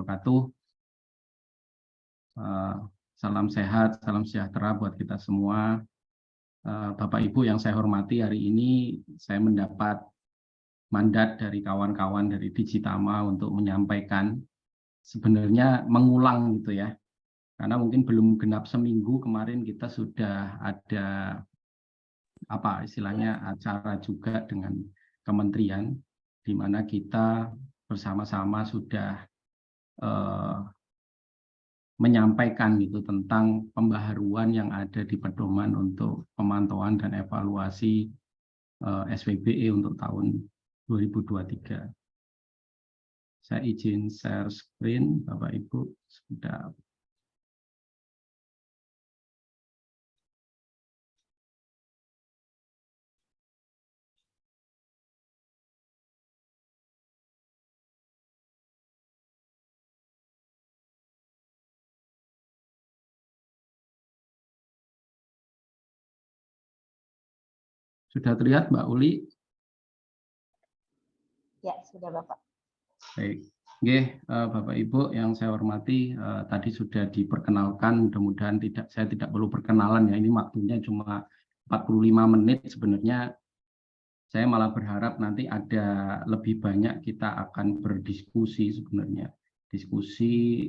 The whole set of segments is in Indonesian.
wabarakatuh. Salam sehat, salam sejahtera buat kita semua. Bapak Ibu yang saya hormati, hari ini saya mendapat mandat dari kawan-kawan dari Digitama untuk menyampaikan, sebenarnya mengulang gitu ya. Karena mungkin belum genap seminggu kemarin kita sudah ada istilahnya acara juga dengan kementerian, di mana kita bersama-sama sudah menyampaikan gitu tentang pembaharuan yang ada di pedoman untuk pemantauan dan evaluasi SPBE untuk tahun 2023. Saya izin share screen, Bapak Ibu sudah. Sudah terlihat, Mbak Uli? Ya, sudah Bapak. Baik. Oke, Bapak Ibu yang saya hormati, tadi sudah diperkenalkan, mudah-mudahan saya tidak perlu perkenalan ya, ini waktunya cuma 45 menit sebenarnya. Saya malah berharap nanti ada lebih banyak kita akan berdiskusi sebenarnya. Diskusi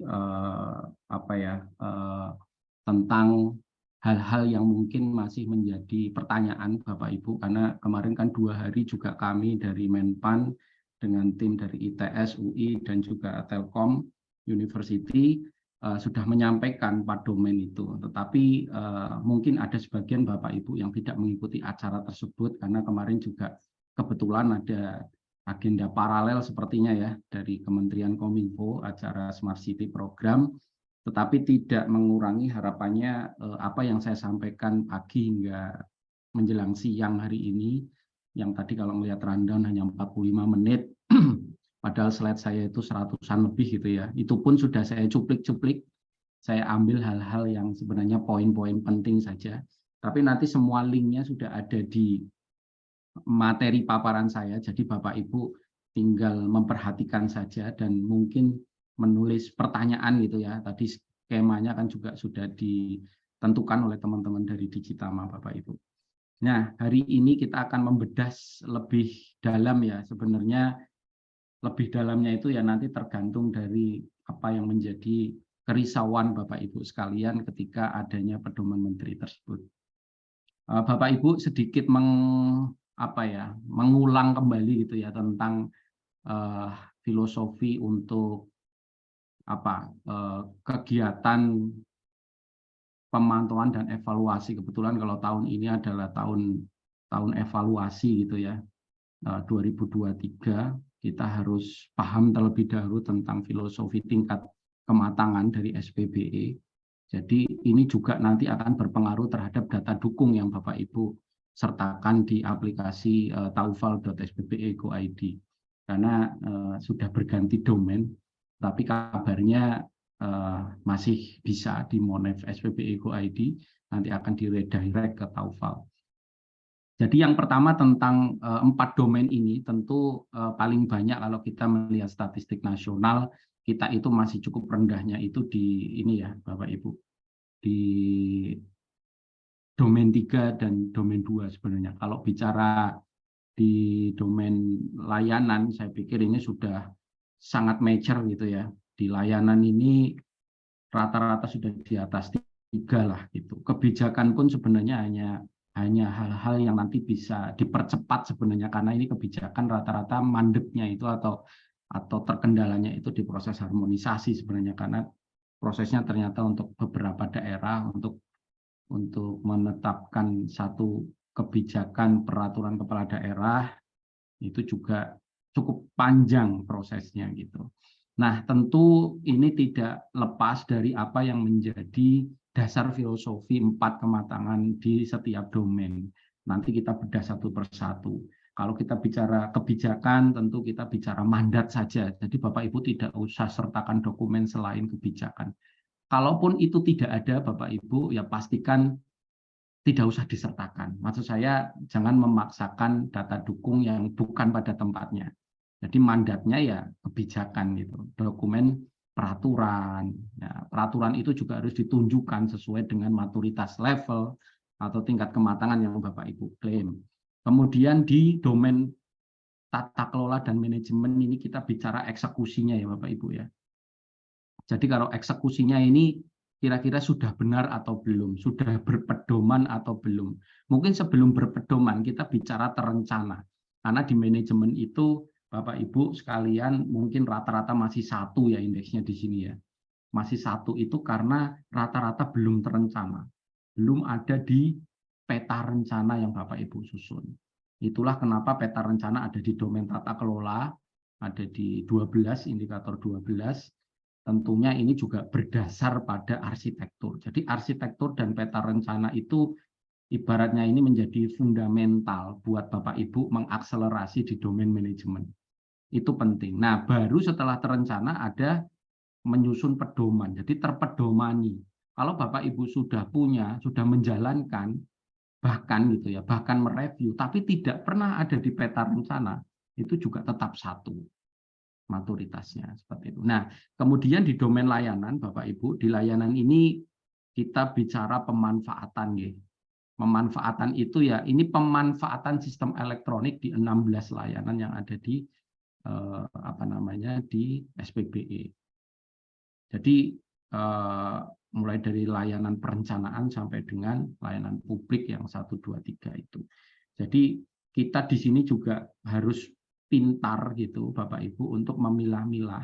tentang hal-hal yang mungkin masih menjadi pertanyaan Bapak Ibu, karena kemarin kan 2 hari juga kami dari Menpan dengan tim dari ITS, UI, dan juga Telkom University sudah menyampaikan padomen itu. Tetapi mungkin ada sebagian Bapak Ibu yang tidak mengikuti acara tersebut, karena kemarin juga kebetulan ada agenda paralel sepertinya ya dari Kementerian Kominfo, acara Smart City Program, tetapi tidak mengurangi harapannya apa yang saya sampaikan pagi hingga menjelang siang hari ini, yang tadi kalau melihat rundown hanya 45 menit, padahal slide saya itu 100-an lebih gitu ya. Itu pun sudah saya cuplik-cuplik, saya ambil hal-hal yang sebenarnya poin-poin penting saja. Tapi nanti semua linknya sudah ada di materi paparan saya, jadi Bapak Ibu tinggal memperhatikan saja dan mungkin menulis pertanyaan gitu ya. Tadi skemanya kan juga sudah ditentukan oleh teman-teman dari Digitama, Bapak Ibu. Nah, hari ini kita akan membedah lebih dalam ya. Sebenarnya lebih dalamnya itu ya nanti tergantung dari apa yang menjadi kerisauan Bapak Ibu sekalian ketika adanya pedoman menteri tersebut. Bapak Ibu sedikit mengulang kembali gitu ya tentang filosofi untuk kegiatan pemantauan dan evaluasi. Kebetulan kalau tahun ini adalah tahun evaluasi gitu ya, 2023, kita harus paham terlebih dahulu tentang filosofi tingkat kematangan dari SPBE. Jadi ini juga nanti akan berpengaruh terhadap data dukung yang Bapak Ibu sertakan di aplikasi taufal.sppe.go.id, karena sudah berganti domain, tapi kabarnya masih bisa di Monef SPBE.go.id, nanti akan diredirect ke Taufal. Jadi yang pertama tentang 4 domain ini, tentu paling banyak kalau kita melihat statistik nasional, kita itu masih cukup rendahnya itu di ini ya Bapak Ibu, di domain 3 dan domain 2 sebenarnya. Kalau bicara di domain layanan, saya pikir ini sudah sangat mature gitu ya. Di layanan ini rata-rata sudah di atas 3 lah gitu. Kebijakan pun sebenarnya hanya hal-hal yang nanti bisa dipercepat sebenarnya, karena ini kebijakan rata-rata mandeknya itu atau terkendalanya itu di proses harmonisasi sebenarnya, karena prosesnya ternyata untuk beberapa daerah untuk menetapkan satu kebijakan peraturan kepala daerah itu juga cukup panjang prosesnya gitu. Nah, tentu ini tidak lepas dari apa yang menjadi dasar filosofi 4 kematangan di setiap domain. Nanti kita bedah satu persatu. Kalau kita bicara kebijakan, tentu kita bicara mandat saja. Jadi Bapak Ibu tidak usah sertakan dokumen selain kebijakan. Kalaupun itu tidak ada, Bapak Ibu, ya pastikan tidak usah disertakan. Maksud saya, jangan memaksakan data dukung yang bukan pada tempatnya. Jadi mandatnya ya kebijakan gitu. Dokumen peraturan. Ya, peraturan itu juga harus ditunjukkan sesuai dengan maturitas level atau tingkat kematangan yang Bapak Ibu klaim. Kemudian di domain tata kelola dan manajemen ini kita bicara eksekusinya ya Bapak Ibu ya. Jadi kalau eksekusinya ini kira-kira sudah benar atau belum, sudah berpedoman atau belum. Mungkin sebelum berpedoman kita bicara terencana. Karena di manajemen itu Bapak Ibu sekalian mungkin rata-rata masih 1 ya indeksnya di sini ya. Masih 1 itu karena rata-rata belum terencana. Belum ada di peta rencana yang Bapak Ibu susun. Itulah kenapa peta rencana ada di domain tata kelola, ada di 12, indikator 12. Tentunya ini juga berdasar pada arsitektur. Jadi arsitektur dan peta rencana itu ibaratnya ini menjadi fundamental buat Bapak Ibu mengakselerasi di domain manajemen. Itu penting. Nah, baru setelah terencana ada menyusun pedoman. Jadi terpedomani. Kalau Bapak Ibu sudah punya, sudah menjalankan, bahkan gitu ya, bahkan mereview, tapi tidak pernah ada di peta rencana, itu juga tetap 1 maturitasnya seperti itu. Nah, kemudian di domain layanan, Bapak Ibu, di layanan ini kita bicara pemanfaatan ya. Pemanfaatan itu ya, ini pemanfaatan sistem elektronik di 16 layanan yang ada di di SPBE. Jadi mulai dari layanan perencanaan sampai dengan layanan publik yang 1, 2, 3 itu. Jadi kita di sini juga harus pintar gitu Bapak Ibu untuk memilah-milah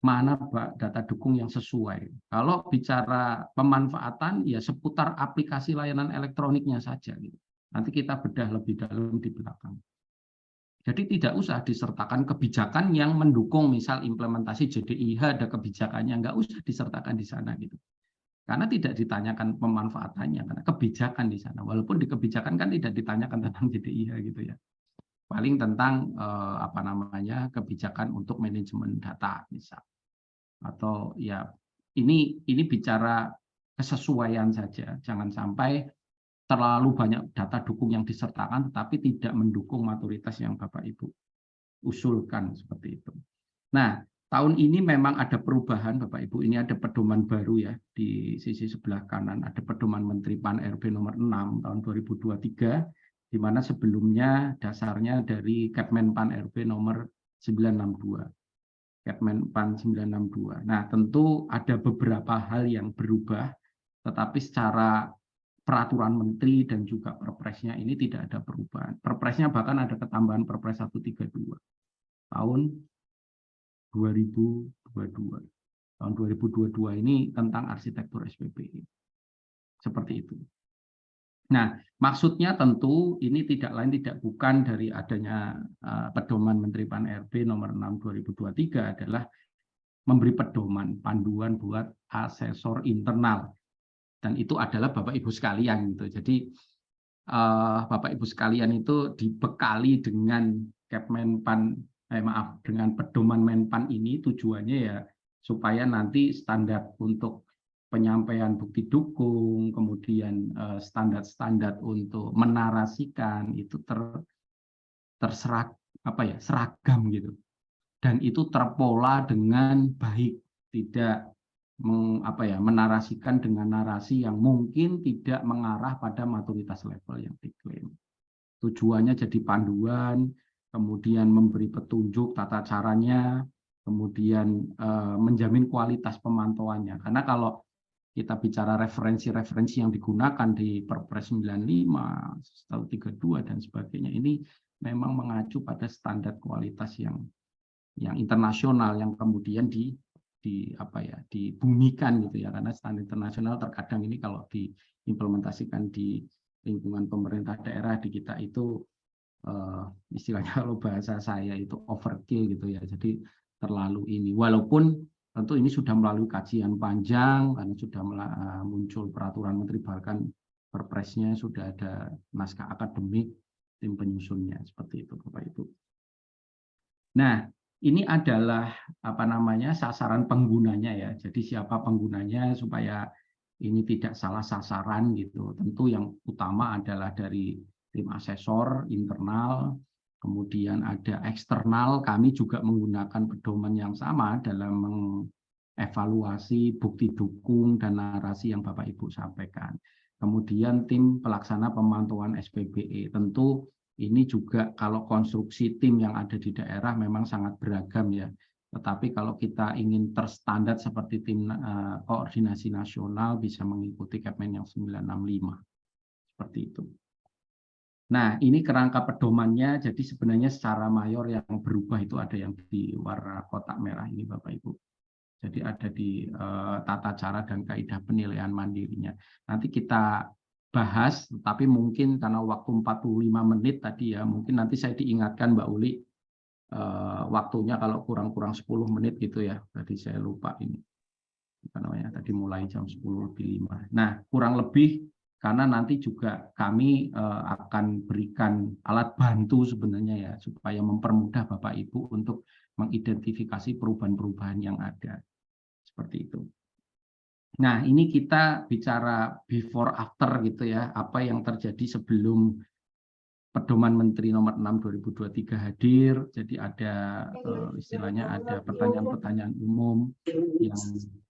mana data dukung yang sesuai. Kalau bicara pemanfaatan ya seputar aplikasi layanan elektroniknya saja gitu. Nanti kita bedah lebih dalam di belakang. Jadi tidak usah disertakan kebijakan yang mendukung misal implementasi JDIH ada kebijakannya, nggak usah disertakan di sana gitu. Karena tidak ditanyakan pemanfaatannya, karena kebijakan di sana. Walaupun di kebijakan kan tidak ditanyakan tentang JDIH gitu ya. Paling tentang kebijakan untuk manajemen data misal. Atau ya ini bicara kesesuaian saja, jangan sampai terlalu banyak data dukung yang disertakan tetapi tidak mendukung maturitas yang Bapak Ibu usulkan seperti itu. Nah, tahun ini memang ada perubahan Bapak Ibu, ini ada pedoman baru ya di sisi sebelah kanan, ada pedoman Menteri Pan RB nomor 6 tahun 2023 di mana sebelumnya dasarnya dari Kepmen Pan RB nomor 962. Kepmen Pan 962. Nah, tentu ada beberapa hal yang berubah tetapi secara peraturan menteri dan juga perpresnya ini tidak ada perubahan. Perpresnya bahkan ada ketambahan Perpres 132 tahun 2022. Tahun 2022 ini tentang arsitektur SPBE. Seperti itu. Nah, maksudnya tentu ini tidak lain tidak bukan dari adanya pedoman Menteri Pan RB nomor 6 2023 adalah memberi pedoman panduan buat asesor internal. Dan itu adalah Bapak Ibu sekalian gitu. Jadi Bapak Ibu sekalian itu dibekali dengan dengan pedoman Menpan ini tujuannya ya supaya nanti standar untuk penyampaian bukti dukung, kemudian standar-standar untuk menarasikan itu seragam gitu. Dan itu terpola dengan baik, tidak menarasikan dengan narasi yang mungkin tidak mengarah pada maturitas level yang diklaim. Tujuannya jadi panduan, kemudian memberi petunjuk tata caranya, kemudian menjamin kualitas pemantauannya. Karena kalau kita bicara referensi-referensi yang digunakan di Perpres 95, 132 dan sebagainya, ini memang mengacu pada standar kualitas yang internasional yang kemudian dibumikan gitu ya, karena standar internasional terkadang ini kalau diimplementasikan di lingkungan pemerintah daerah di kita itu istilahnya kalau bahasa saya itu overkill gitu ya, jadi terlalu ini, walaupun tentu ini sudah melalui kajian panjang karena sudah muncul peraturan menteri, bahkan perpresnya sudah ada naskah akademik tim penyusunnya seperti itu Bapak Ibu. Nah, ini adalah sasaran penggunanya ya. Jadi siapa penggunanya supaya ini tidak salah sasaran gitu. Tentu yang utama adalah dari tim asesor internal, kemudian ada eksternal. Kami juga menggunakan pedoman yang sama dalam evaluasi, bukti dukung, dan narasi yang Bapak Ibu sampaikan. Kemudian tim pelaksana pemantauan SPBE. Tentu ini juga kalau konstruksi tim yang ada di daerah memang sangat beragam ya. Tetapi kalau kita ingin terstandar seperti tim koordinasi nasional bisa mengikuti Kepmen yang 965. Seperti itu. Nah, ini kerangka pedomannya, jadi sebenarnya secara mayor yang berubah itu ada yang di warna kotak merah ini Bapak Ibu. Jadi ada di tata cara dan kaidah penilaian mandirinya. Nanti kita bahas, tapi mungkin karena waktu 45 menit tadi ya, mungkin nanti saya diingatkan Mbak Uli, waktunya kalau kurang-kurang 10 menit gitu ya, tadi saya lupa ini. Apa namanya, tadi mulai jam 10:05. Nah, kurang lebih karena nanti juga kami akan berikan alat bantu sebenarnya ya, supaya mempermudah Bapak Ibu untuk mengidentifikasi perubahan-perubahan yang ada. Seperti itu. Nah, ini kita bicara before after gitu ya, apa yang terjadi sebelum Pedoman Menteri Nomor 6 2023 hadir. Jadi ada istilahnya ada pertanyaan-pertanyaan umum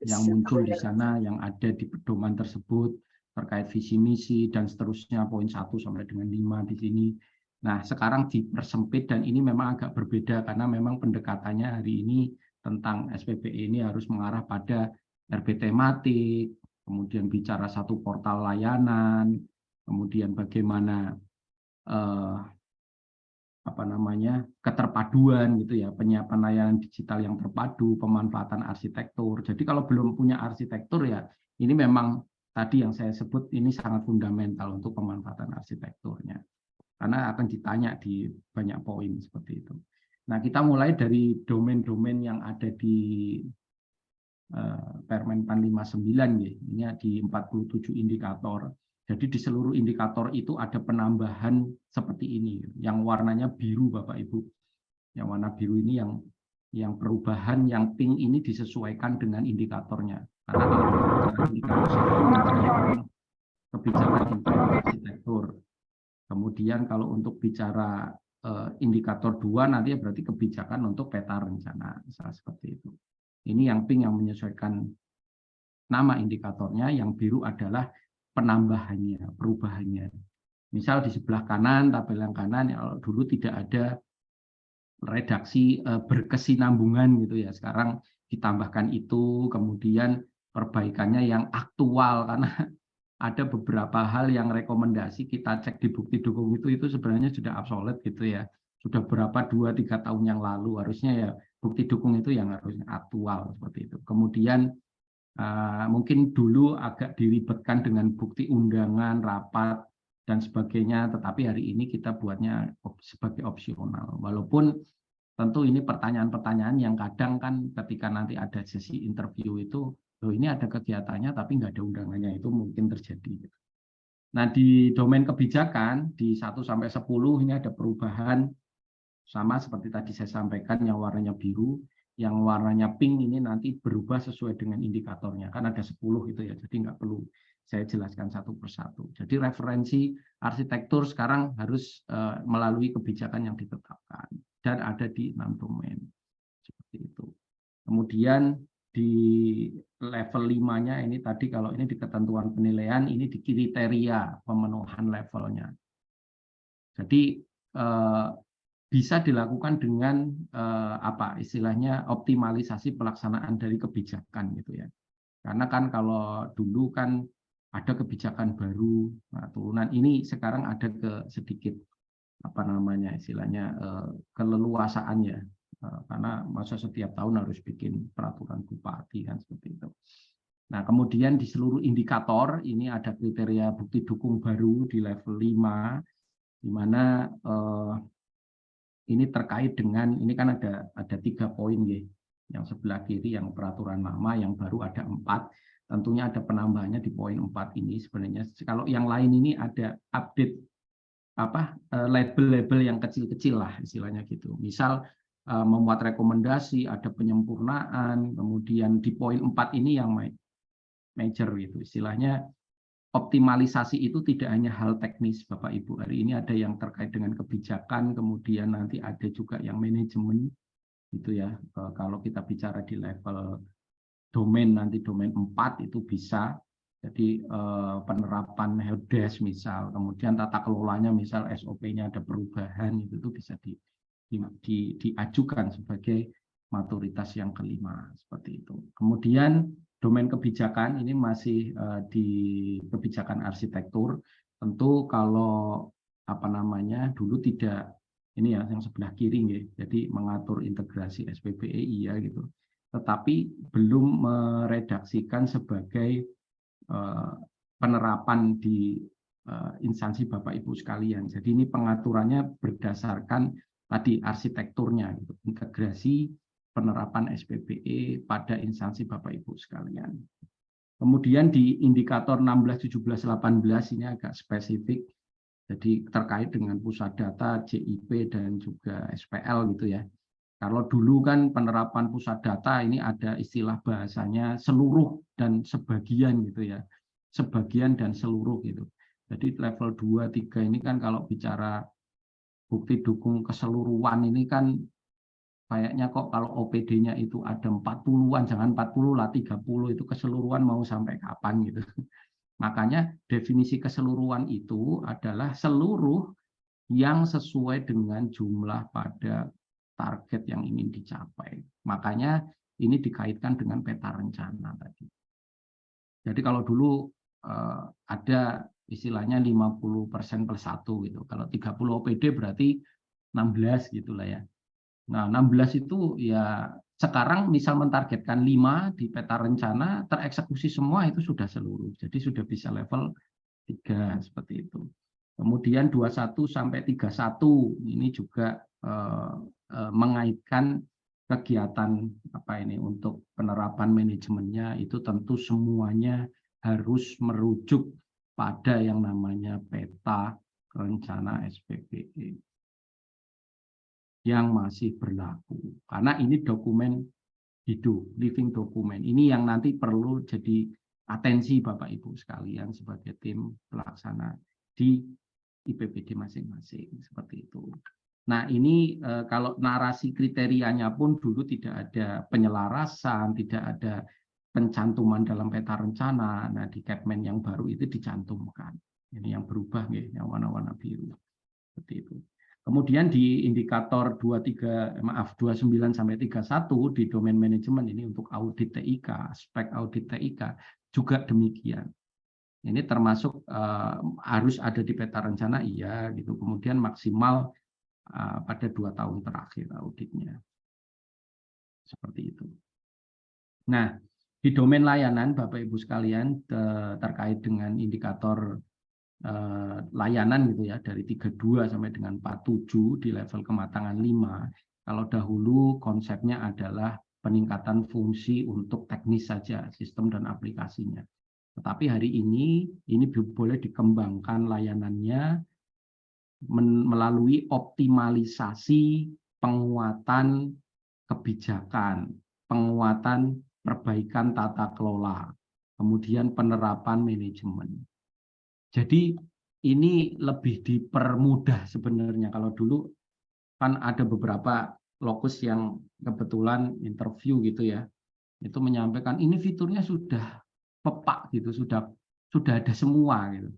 yang muncul di sana, yang ada di pedoman tersebut terkait visi misi dan seterusnya, poin 1 sampai dengan 5 di sini. Nah, sekarang dipersempit dan ini memang agak berbeda karena memang pendekatannya hari ini tentang SPBE ini harus mengarah pada RB tematik, kemudian bicara satu portal layanan, kemudian bagaimana keterpaduan gitu ya, penyiapan layanan digital yang terpadu, pemanfaatan arsitektur. Jadi kalau belum punya arsitektur ya, ini memang tadi yang saya sebut ini sangat fundamental untuk pemanfaatan arsitekturnya. Karena akan ditanya di banyak poin seperti itu. Nah, kita mulai dari domain-domain yang ada di Permen PAN 59 ya. Ini di 47 indikator. Jadi di seluruh indikator itu ada penambahan seperti ini. Yang warnanya biru Bapak Ibu. Yang warna biru ini yang perubahan, yang pink ini disesuaikan dengan indikatornya. Karena kalau indikator kebijakan arsitektur. Kemudian kalau untuk bicara indikator 2 nanti berarti kebijakan untuk peta rencana, misalnya seperti itu. Ini yang pink yang menyesuaikan nama indikatornya, yang biru adalah penambahannya, perubahannya. Misal di sebelah kanan, tabel yang kanan, ya, dulu tidak ada redaksi berkesinambungan gitu ya. Sekarang ditambahkan itu, kemudian perbaikannya yang aktual karena ada beberapa hal yang rekomendasi kita cek di bukti dukung itu sebenarnya sudah obsolete gitu ya. Sudah berapa 2-3 tahun yang lalu, harusnya ya bukti dukung itu yang harusnya aktual seperti itu. Kemudian mungkin dulu agak diribetkan dengan bukti undangan, rapat, dan sebagainya, tetapi hari ini kita buatnya sebagai opsional. Walaupun tentu ini pertanyaan-pertanyaan yang kadang kan ketika nanti ada sesi interview itu, loh ini ada kegiatannya tapi nggak ada undangannya, itu mungkin terjadi. Nah, di domain kebijakan, di 1-10 ini ada perubahan, sama seperti tadi saya sampaikan, yang warnanya biru. Yang warnanya pink ini nanti berubah sesuai dengan indikatornya. Kan ada 10 itu ya, jadi nggak perlu saya jelaskan satu persatu. Jadi referensi arsitektur sekarang harus melalui kebijakan yang ditetapkan. Dan ada di 6 domain. Seperti itu. Kemudian di level 5-nya ini tadi kalau ini di ketentuan penilaian, ini di kriteria pemenuhan levelnya. Jadi bisa dilakukan dengan istilahnya optimalisasi pelaksanaan dari kebijakan gitu ya. Karena kan kalau dulu kan ada kebijakan baru, nah, turunan ini sekarang ada ke sedikit istilahnya keleluasaan ya, karena masa setiap tahun harus bikin peraturan bupati kan seperti itu. Nah, kemudian di seluruh indikator ini ada kriteria bukti dukung baru di level 5, di mana ini terkait dengan, ini kan ada 3 poin ya. Yang sebelah kiri yang peraturan lama, yang baru ada 4. Tentunya ada penambahannya di poin 4 ini sebenarnya. Kalau yang lain ini ada update label-label yang kecil-kecil lah istilahnya gitu. Misal membuat rekomendasi, ada penyempurnaan, kemudian di poin 4 ini yang major gitu. Istilahnya optimalisasi itu tidak hanya hal teknis Bapak Ibu. Hari ini ada yang terkait dengan kebijakan, kemudian nanti ada juga yang manajemen gitu ya. Kalau kita bicara di level domain nanti domain 4 itu bisa. Jadi penerapan helpdesk misal, kemudian tata kelolanya misal SOP-nya ada perubahan itu bisa diajukan sebagai maturitas yang kelima seperti itu. Kemudian domain kebijakan ini masih di kebijakan arsitektur. Tentu kalau apa namanya dulu tidak ini ya yang sebelah kiri ya. Jadi mengatur integrasi SPBE iya gitu. Tetapi belum meredaksikan sebagai penerapan di instansi Bapak Ibu sekalian. Jadi ini pengaturannya berdasarkan tadi arsitekturnya, gitu. Integrasi penerapan SPBE pada instansi Bapak Ibu sekalian. Kemudian di indikator 16, 17, 18 ini agak spesifik. Jadi terkait dengan pusat data, JIP dan juga SPL gitu ya. Kalau dulu kan penerapan pusat data ini ada istilah bahasanya seluruh dan sebagian gitu ya. Sebagian dan seluruh gitu. Jadi level 2, 3 ini kan kalau bicara bukti dukung keseluruhan ini kan kayaknya kok kalau OPD-nya itu ada 40-an, jangan 40 lah, 30 itu keseluruhan mau sampai kapan gitu. Makanya definisi keseluruhan itu adalah seluruh yang sesuai dengan jumlah pada target yang ingin dicapai. Makanya ini dikaitkan dengan peta rencana tadi. Jadi kalau dulu ada istilahnya 50% plus 1 gitu. Kalau 30 OPD berarti 16 gitulah ya. Nah, 16 itu ya sekarang misal mentargetkan 5 di peta rencana tereksekusi semua itu sudah seluruh. Jadi sudah bisa level 3 seperti itu. Kemudian 21 sampai 31 ini juga mengaitkan kegiatan apa ini untuk penerapan manajemennya itu tentu semuanya harus merujuk pada yang namanya peta rencana SPBE yang masih berlaku. Karena ini dokumen hidup, living dokumen. Ini yang nanti perlu jadi atensi Bapak Ibu sekalian sebagai tim pelaksana di IPPD masing-masing seperti itu. Nah ini kalau narasi kriterianya pun dulu tidak ada penyelarasan, tidak ada pencantuman dalam peta rencana. Nah di Kepmen yang baru itu dicantumkan. Ini yang berubah yang warna-warna biru seperti itu. Kemudian di indikator 29 sampai 31 di domain manajemen ini untuk audit TIK, aspek audit TIK juga demikian. Ini termasuk harus ada di peta rencana iya gitu. Kemudian maksimal pada 2 tahun terakhir auditnya. Seperti itu. Nah, di domain layanan Bapak Ibu sekalian terkait dengan indikator layanan gitu ya dari 32 sampai dengan 47 di level kematangan 5. Kalau dahulu konsepnya adalah peningkatan fungsi untuk teknis saja sistem dan aplikasinya. Tetapi hari ini boleh dikembangkan layanannya melalui optimalisasi penguatan kebijakan, penguatan perbaikan tata kelola, kemudian penerapan manajemen. Jadi ini lebih dipermudah sebenarnya. Kalau dulu kan ada beberapa lokus yang kebetulan interview gitu ya, itu menyampaikan ini fiturnya sudah pepak gitu, sudah ada semua gitu.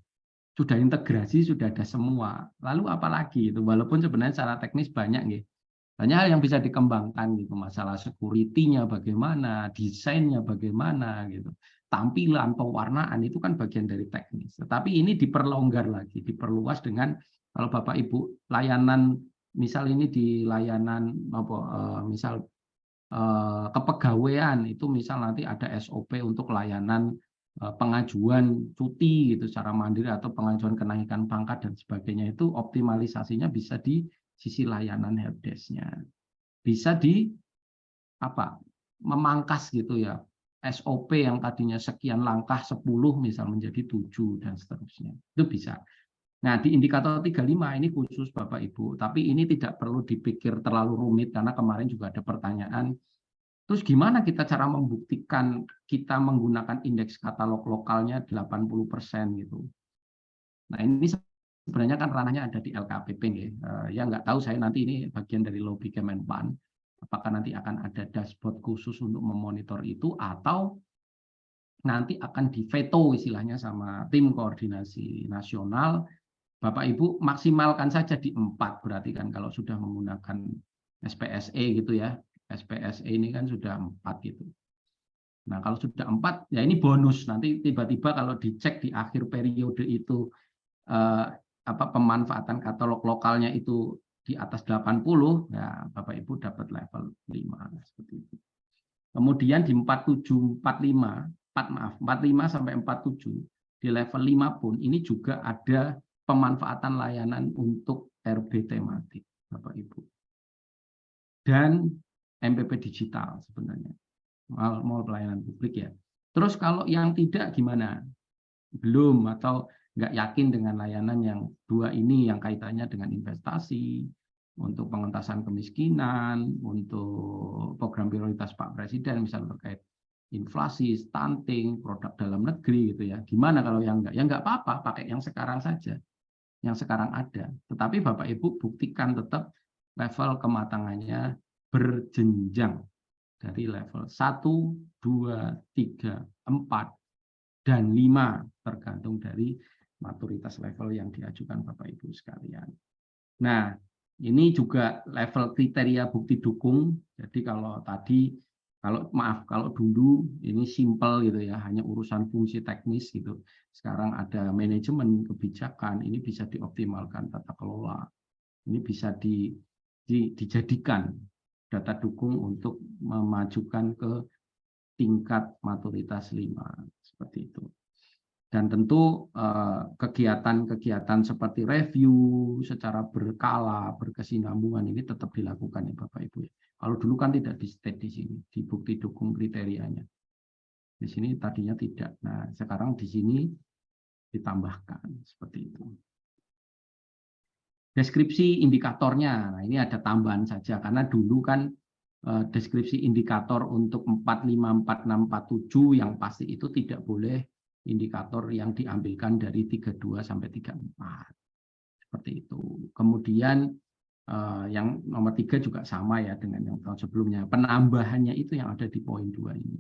Sudah integrasi, sudah ada semua. Lalu apalagi itu, walaupun sebenarnya secara teknis banyak gitu. Banyak hal yang bisa dikembangkan gitu, masalah security-nya bagaimana, desainnya bagaimana gitu. Tampilan, pewarnaan itu kan bagian dari teknis. Tetapi ini diperlonggar lagi, diperluas dengan kalau Bapak Ibu layanan misal ini di layanan misal kepegawaian itu misal nanti ada SOP untuk layanan pengajuan cuti gitu secara mandiri atau pengajuan kenaikan pangkat dan sebagainya itu optimalisasinya bisa di sisi layanan helpdesk-nya. Bisa di memangkas gitu ya. SOP yang tadinya sekian langkah 10 misal menjadi 7 dan seterusnya. Itu bisa. Nah, di indikator 35 ini khusus Bapak Ibu, tapi ini tidak perlu dipikir terlalu rumit karena kemarin juga ada pertanyaan. Terus gimana kita cara membuktikan kita menggunakan indeks katalog lokalnya 80% gitu. Nah, ini sebenarnya kan ranahnya ada di LKPP ya. Ya nggak tahu saya nanti ini bagian dari lobby Kemenpan. Apakah nanti akan ada dashboard khusus untuk memonitor itu, atau nanti akan diveto istilahnya sama tim koordinasi nasional. Bapak Ibu maksimalkan saja di 4, berarti kan kalau sudah menggunakan SPSE gitu ya. SPSE ini kan sudah 4 gitu. Nah, kalau sudah 4 ya ini bonus, nanti tiba-tiba kalau dicek di akhir periode itu pemanfaatan katalog lokalnya itu di atas 80, ya Bapak Ibu dapat level 5 seperti itu. Kemudian di 45 sampai 47 di level 5 pun ini juga ada pemanfaatan layanan untuk RB tematik, Bapak Ibu. Dan MPP digital sebenarnya. Mall pelayanan publik ya. Terus kalau yang tidak gimana? Belum atau nggak yakin dengan layanan yang 2 ini yang kaitannya dengan investasi, untuk pengentasan kemiskinan, untuk program prioritas Pak Presiden misalnya terkait inflasi, stunting, produk dalam negeri gitu ya. Gimana kalau yang enggak? Ya enggak apa-apa, pakai yang sekarang saja. Yang sekarang ada. Tetapi Bapak Ibu buktikan tetap level kematangannya berjenjang dari level 1, 2, 3, 4 dan 5 tergantung dari maturitas level yang diajukan Bapak Ibu sekalian. Nah, ini juga level kriteria bukti dukung. Jadi kalau tadi, kalau dulu ini simple gitu ya, hanya urusan fungsi teknis gitu. Sekarang ada manajemen kebijakan, ini bisa dioptimalkan tata kelola. Ini bisa dijadikan data dukung untuk memajukan ke tingkat maturitas 5 seperti itu. Dan tentu kegiatan-kegiatan seperti review secara berkala, berkesinambungan ini tetap dilakukan ya Bapak Ibu. Kalau dulu kan tidak di state di sini, di bukti dukung kriterianya. Di sini tadinya tidak. Nah, sekarang di sini ditambahkan seperti itu. Deskripsi indikatornya, nah ini ada tambahan saja karena dulu kan deskripsi indikator untuk 45, 46, 47 yang pasti itu tidak boleh indikator yang diambilkan dari 32 sampai 34. Seperti itu. Kemudian yang nomor 3 juga sama ya dengan yang tahun sebelumnya. Penambahannya itu yang ada di poin 2 ini.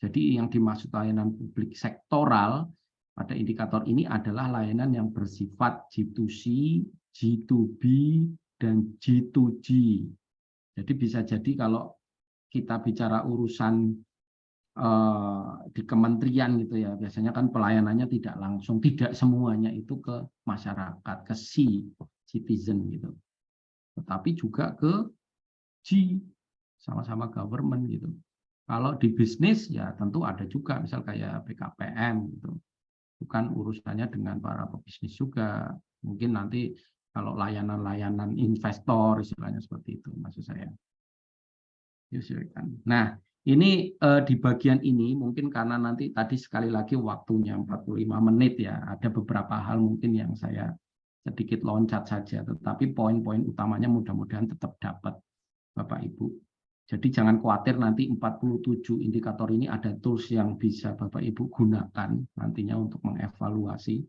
Jadi yang dimaksud layanan publik sektoral pada indikator ini adalah layanan yang bersifat G2C, G2B, dan G2G. Jadi bisa jadi kalau kita bicara urusan di kementerian gitu ya, biasanya kan pelayanannya tidak langsung, tidak semuanya itu ke masyarakat, ke citizen gitu, tetapi juga ke G, sama-sama government gitu. Kalau di bisnis ya tentu ada juga, misal kayak BKPM gitu, bukan urusannya dengan para pebisnis juga, mungkin nanti kalau layanan-layanan investor istilahnya seperti itu maksud saya. Nah, ini di bagian ini mungkin karena nanti tadi sekali lagi waktunya 45 menit ya, ada beberapa hal mungkin yang saya sedikit loncat saja, tetapi poin-poin utamanya mudah-mudahan tetap dapat Bapak Ibu. Jadi jangan khawatir nanti 47 indikator ini ada tools yang bisa Bapak Ibu gunakan nantinya untuk mengevaluasi.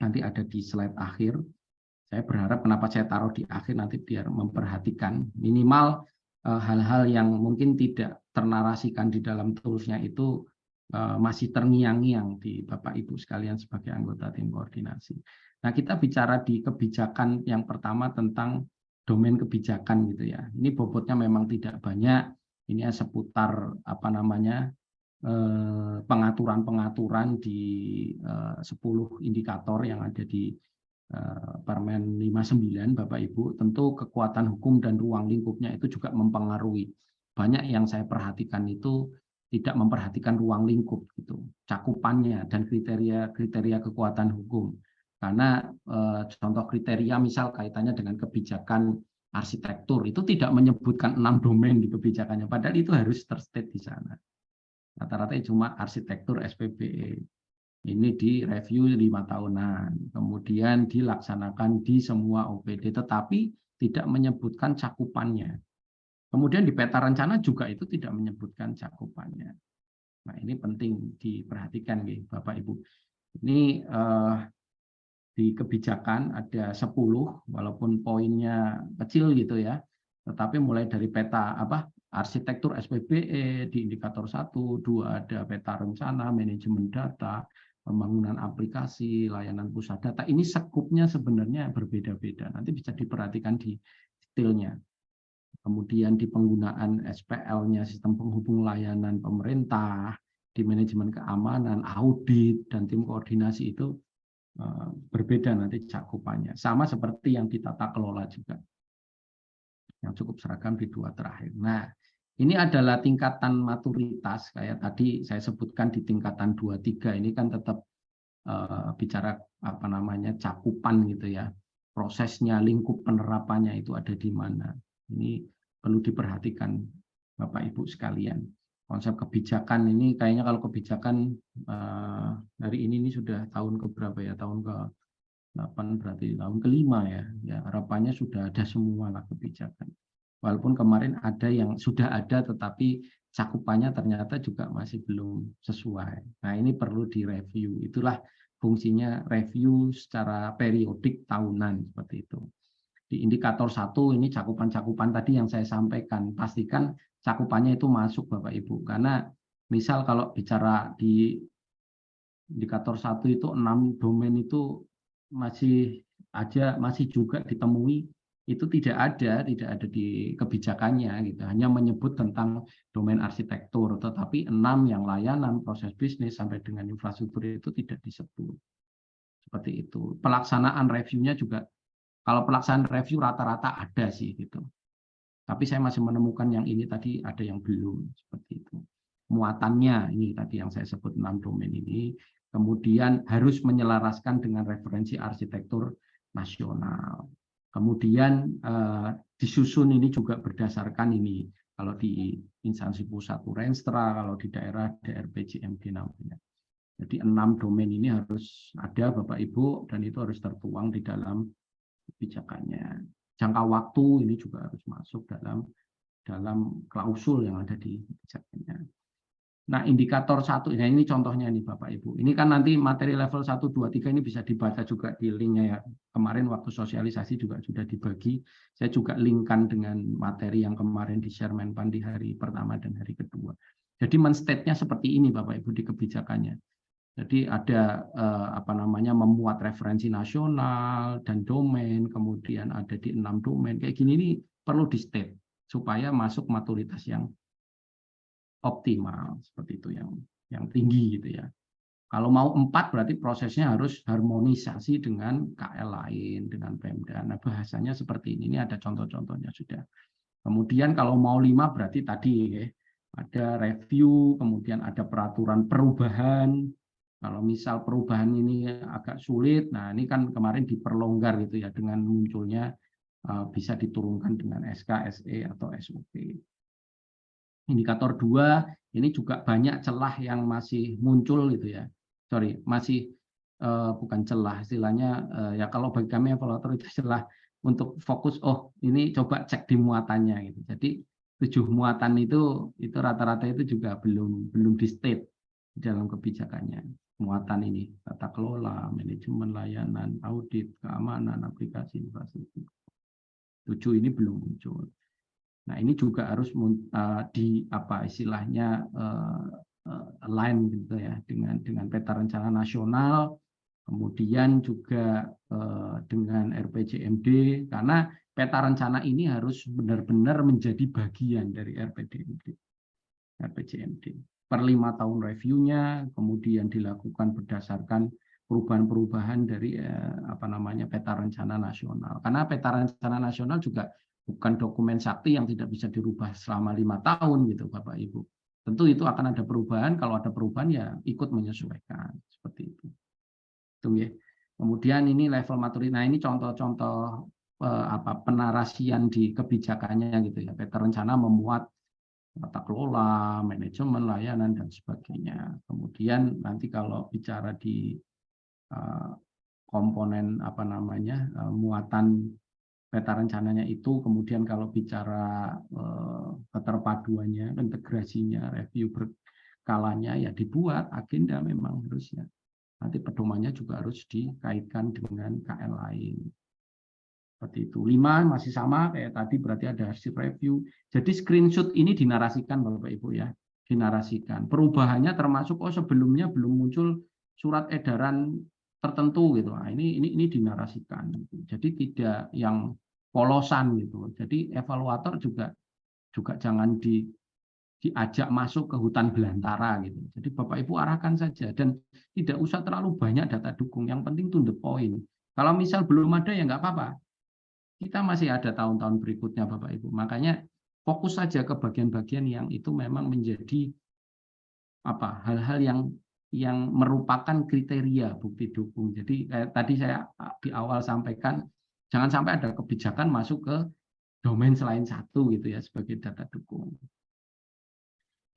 Nanti ada di slide akhir. Saya berharap kenapa saya taruh di akhir nanti biar memperhatikan minimal hal-hal yang mungkin tidak ternarasikan di dalam toolsnya itu masih terngiang-ngiang di Bapak Ibu sekalian sebagai anggota tim koordinasi. Nah, kita bicara di kebijakan yang pertama tentang domain kebijakan gitu ya. Ini bobotnya memang tidak banyak. Ini seputar pengaturan-pengaturan di 10 indikator yang ada di Permen 59 Bapak Ibu. Tentu kekuatan hukum dan ruang lingkupnya itu juga mempengaruhi. Banyak yang saya perhatikan itu tidak memperhatikan ruang lingkup gitu, cakupannya dan kriteria kekuatan hukum. Karena contoh kriteria misal kaitannya dengan kebijakan arsitektur itu tidak menyebutkan 6 domain di kebijakannya, padahal itu harus terstate di sana. Rata-rata cuma arsitektur SPBE. Ini direview 5 tahunan, kemudian dilaksanakan di semua OPD, tetapi tidak menyebutkan cakupannya. Kemudian di peta rencana juga itu tidak menyebutkan cakupannya. Nah, ini penting diperhatikan nih, Bapak Ibu. Ini di kebijakan ada 10, walaupun poinnya kecil gitu ya. Tetapi mulai dari peta arsitektur SPBE di indikator 1, 2 ada peta rencana, manajemen data, pembangunan aplikasi, layanan pusat data. Ini sekupnya sebenarnya berbeda-beda. Nanti bisa diperhatikan di detailnya. Kemudian di penggunaan SPL-nya, sistem penghubung layanan pemerintah, di manajemen keamanan, audit, dan tim koordinasi itu berbeda nanti cakupannya. Sama seperti yang di tata kelola juga, yang cukup seragam di 2 terakhir. Nah, ini adalah tingkatan maturitas, kayak tadi saya sebutkan di tingkatan 2, 3, ini kan tetap bicara cakupan gitu ya. Prosesnya, lingkup penerapannya itu ada di mana. Ini perlu diperhatikan Bapak Ibu sekalian. Konsep kebijakan ini kayaknya kalau kebijakan hari ini sudah tahun keberapa ya? Tahun ke-8 berarti tahun ke-5 ya. Ya, harapannya sudah ada semua lah kebijakan. Walaupun kemarin ada yang sudah ada tetapi cakupannya ternyata juga masih belum sesuai. Nah, ini perlu direview. Itulah fungsinya review secara periodik tahunan seperti itu. Di indikator 1 ini cakupan-cakupan tadi yang saya sampaikan. Pastikan cakupannya itu masuk Bapak Ibu. Karena misal kalau bicara di indikator 1 itu 6 domain itu masih juga ditemui itu tidak ada di kebijakannya gitu. Hanya menyebut tentang domain arsitektur, tetapi 6 yang layanan, proses bisnis sampai dengan infrastruktur itu tidak disebut. Seperti itu. Pelaksanaan reviewnya juga, kalau pelaksanaan review rata-rata ada sih gitu. Tapi saya masih menemukan yang ini tadi ada yang belum seperti itu. Muatannya ini tadi yang saya sebut 6 domain ini, kemudian harus menyelaraskan dengan referensi arsitektur nasional. Kemudian disusun ini juga berdasarkan ini, kalau di instansi pusat Renstra, kalau di daerah DRPJMD namanya. Jadi 6 domain ini harus ada Bapak Ibu, dan itu harus tertuang di dalam kebijakannya. Jangka waktu ini juga harus masuk dalam klausul yang ada di kebijakannya. Nah, indikator 1, nah ini contohnya nih Bapak Ibu. Ini kan nanti materi level 1, 2, 3 ini bisa dibaca juga di linknya ya. Kemarin waktu sosialisasi juga sudah dibagi. Saya juga linkkan dengan materi yang kemarin di share Menpan di hari pertama dan hari kedua. Jadi men-state-nya seperti ini Bapak Ibu di kebijakannya. Jadi ada memuat referensi nasional dan domain, kemudian ada di 6 domain. Kayak gini ini perlu di-state supaya masuk maturitas yang optimal, seperti itu yang tinggi gitu ya. Kalau mau 4 berarti prosesnya harus harmonisasi dengan KL lain, dengan Pemda. Nah, bahasanya seperti ini ada contoh-contohnya sudah. Kemudian kalau mau 5 berarti tadi ya, ada review, kemudian ada peraturan perubahan. Kalau misal perubahan ini agak sulit, nah ini kan kemarin diperlonggar gitu ya dengan munculnya bisa diturunkan dengan SK, SE atau SOP. Indikator 2 ini juga banyak celah yang masih muncul gitu ya. Bukan celah, istilahnya ya kalau bagi kami evaluator itu celah untuk fokus, ini coba cek di muatannya gitu. Jadi 7 muatan itu rata-rata itu juga belum di state dalam kebijakannya. Muatan ini tata kelola, manajemen layanan, audit, keamanan, aplikasi, infrastruktur. 7 ini belum muncul. Nah, ini juga harus align gitu ya dengan peta rencana nasional, kemudian juga dengan RPJMD, karena peta rencana ini harus benar-benar menjadi bagian dari RPJMD. Per 5 tahun reviewnya, kemudian dilakukan berdasarkan perubahan-perubahan dari peta rencana nasional. Karena peta rencana nasional juga bukan dokumen sakti yang tidak bisa dirubah selama 5 tahun gitu Bapak Ibu. Tentu itu akan ada perubahan, kalau ada perubahan ya ikut menyesuaikan seperti itu. Itu ya. Kemudian ini level maturitas. Nah, ini contoh-contoh penarasian di kebijakannya gitu ya. Peta rencana memuat tata kelola, manajemen layanan dan sebagainya. Kemudian nanti kalau bicara di komponen muatan peta rencananya itu, kemudian kalau bicara keterpaduannya, integrasinya, review berkalanya ya dibuat agenda memang harusnya. Nanti pedomannya juga harus dikaitkan dengan KL lain. Seperti itu. 5 masih sama kayak tadi, berarti ada hasil review. Jadi screenshot ini dinarasikan Bapak Ibu ya. Dinarasikan. Perubahannya termasuk sebelumnya belum muncul surat edaran tertentu gitu. Nah, ini dinarasikan. Jadi tidak yang polosan gitu. Jadi evaluator juga jangan diajak masuk ke hutan belantara gitu. Jadi Bapak Ibu arahkan saja dan tidak usah terlalu banyak data dukung. Yang penting to the point. Kalau misal belum ada ya nggak apa-apa. Kita masih ada tahun-tahun berikutnya Bapak Ibu. Makanya fokus saja ke bagian-bagian yang itu memang menjadi hal-hal yang merupakan kriteria bukti dukung. Jadi tadi saya di awal sampaikan jangan sampai ada kebijakan masuk ke domain selain satu gitu ya sebagai data dukung.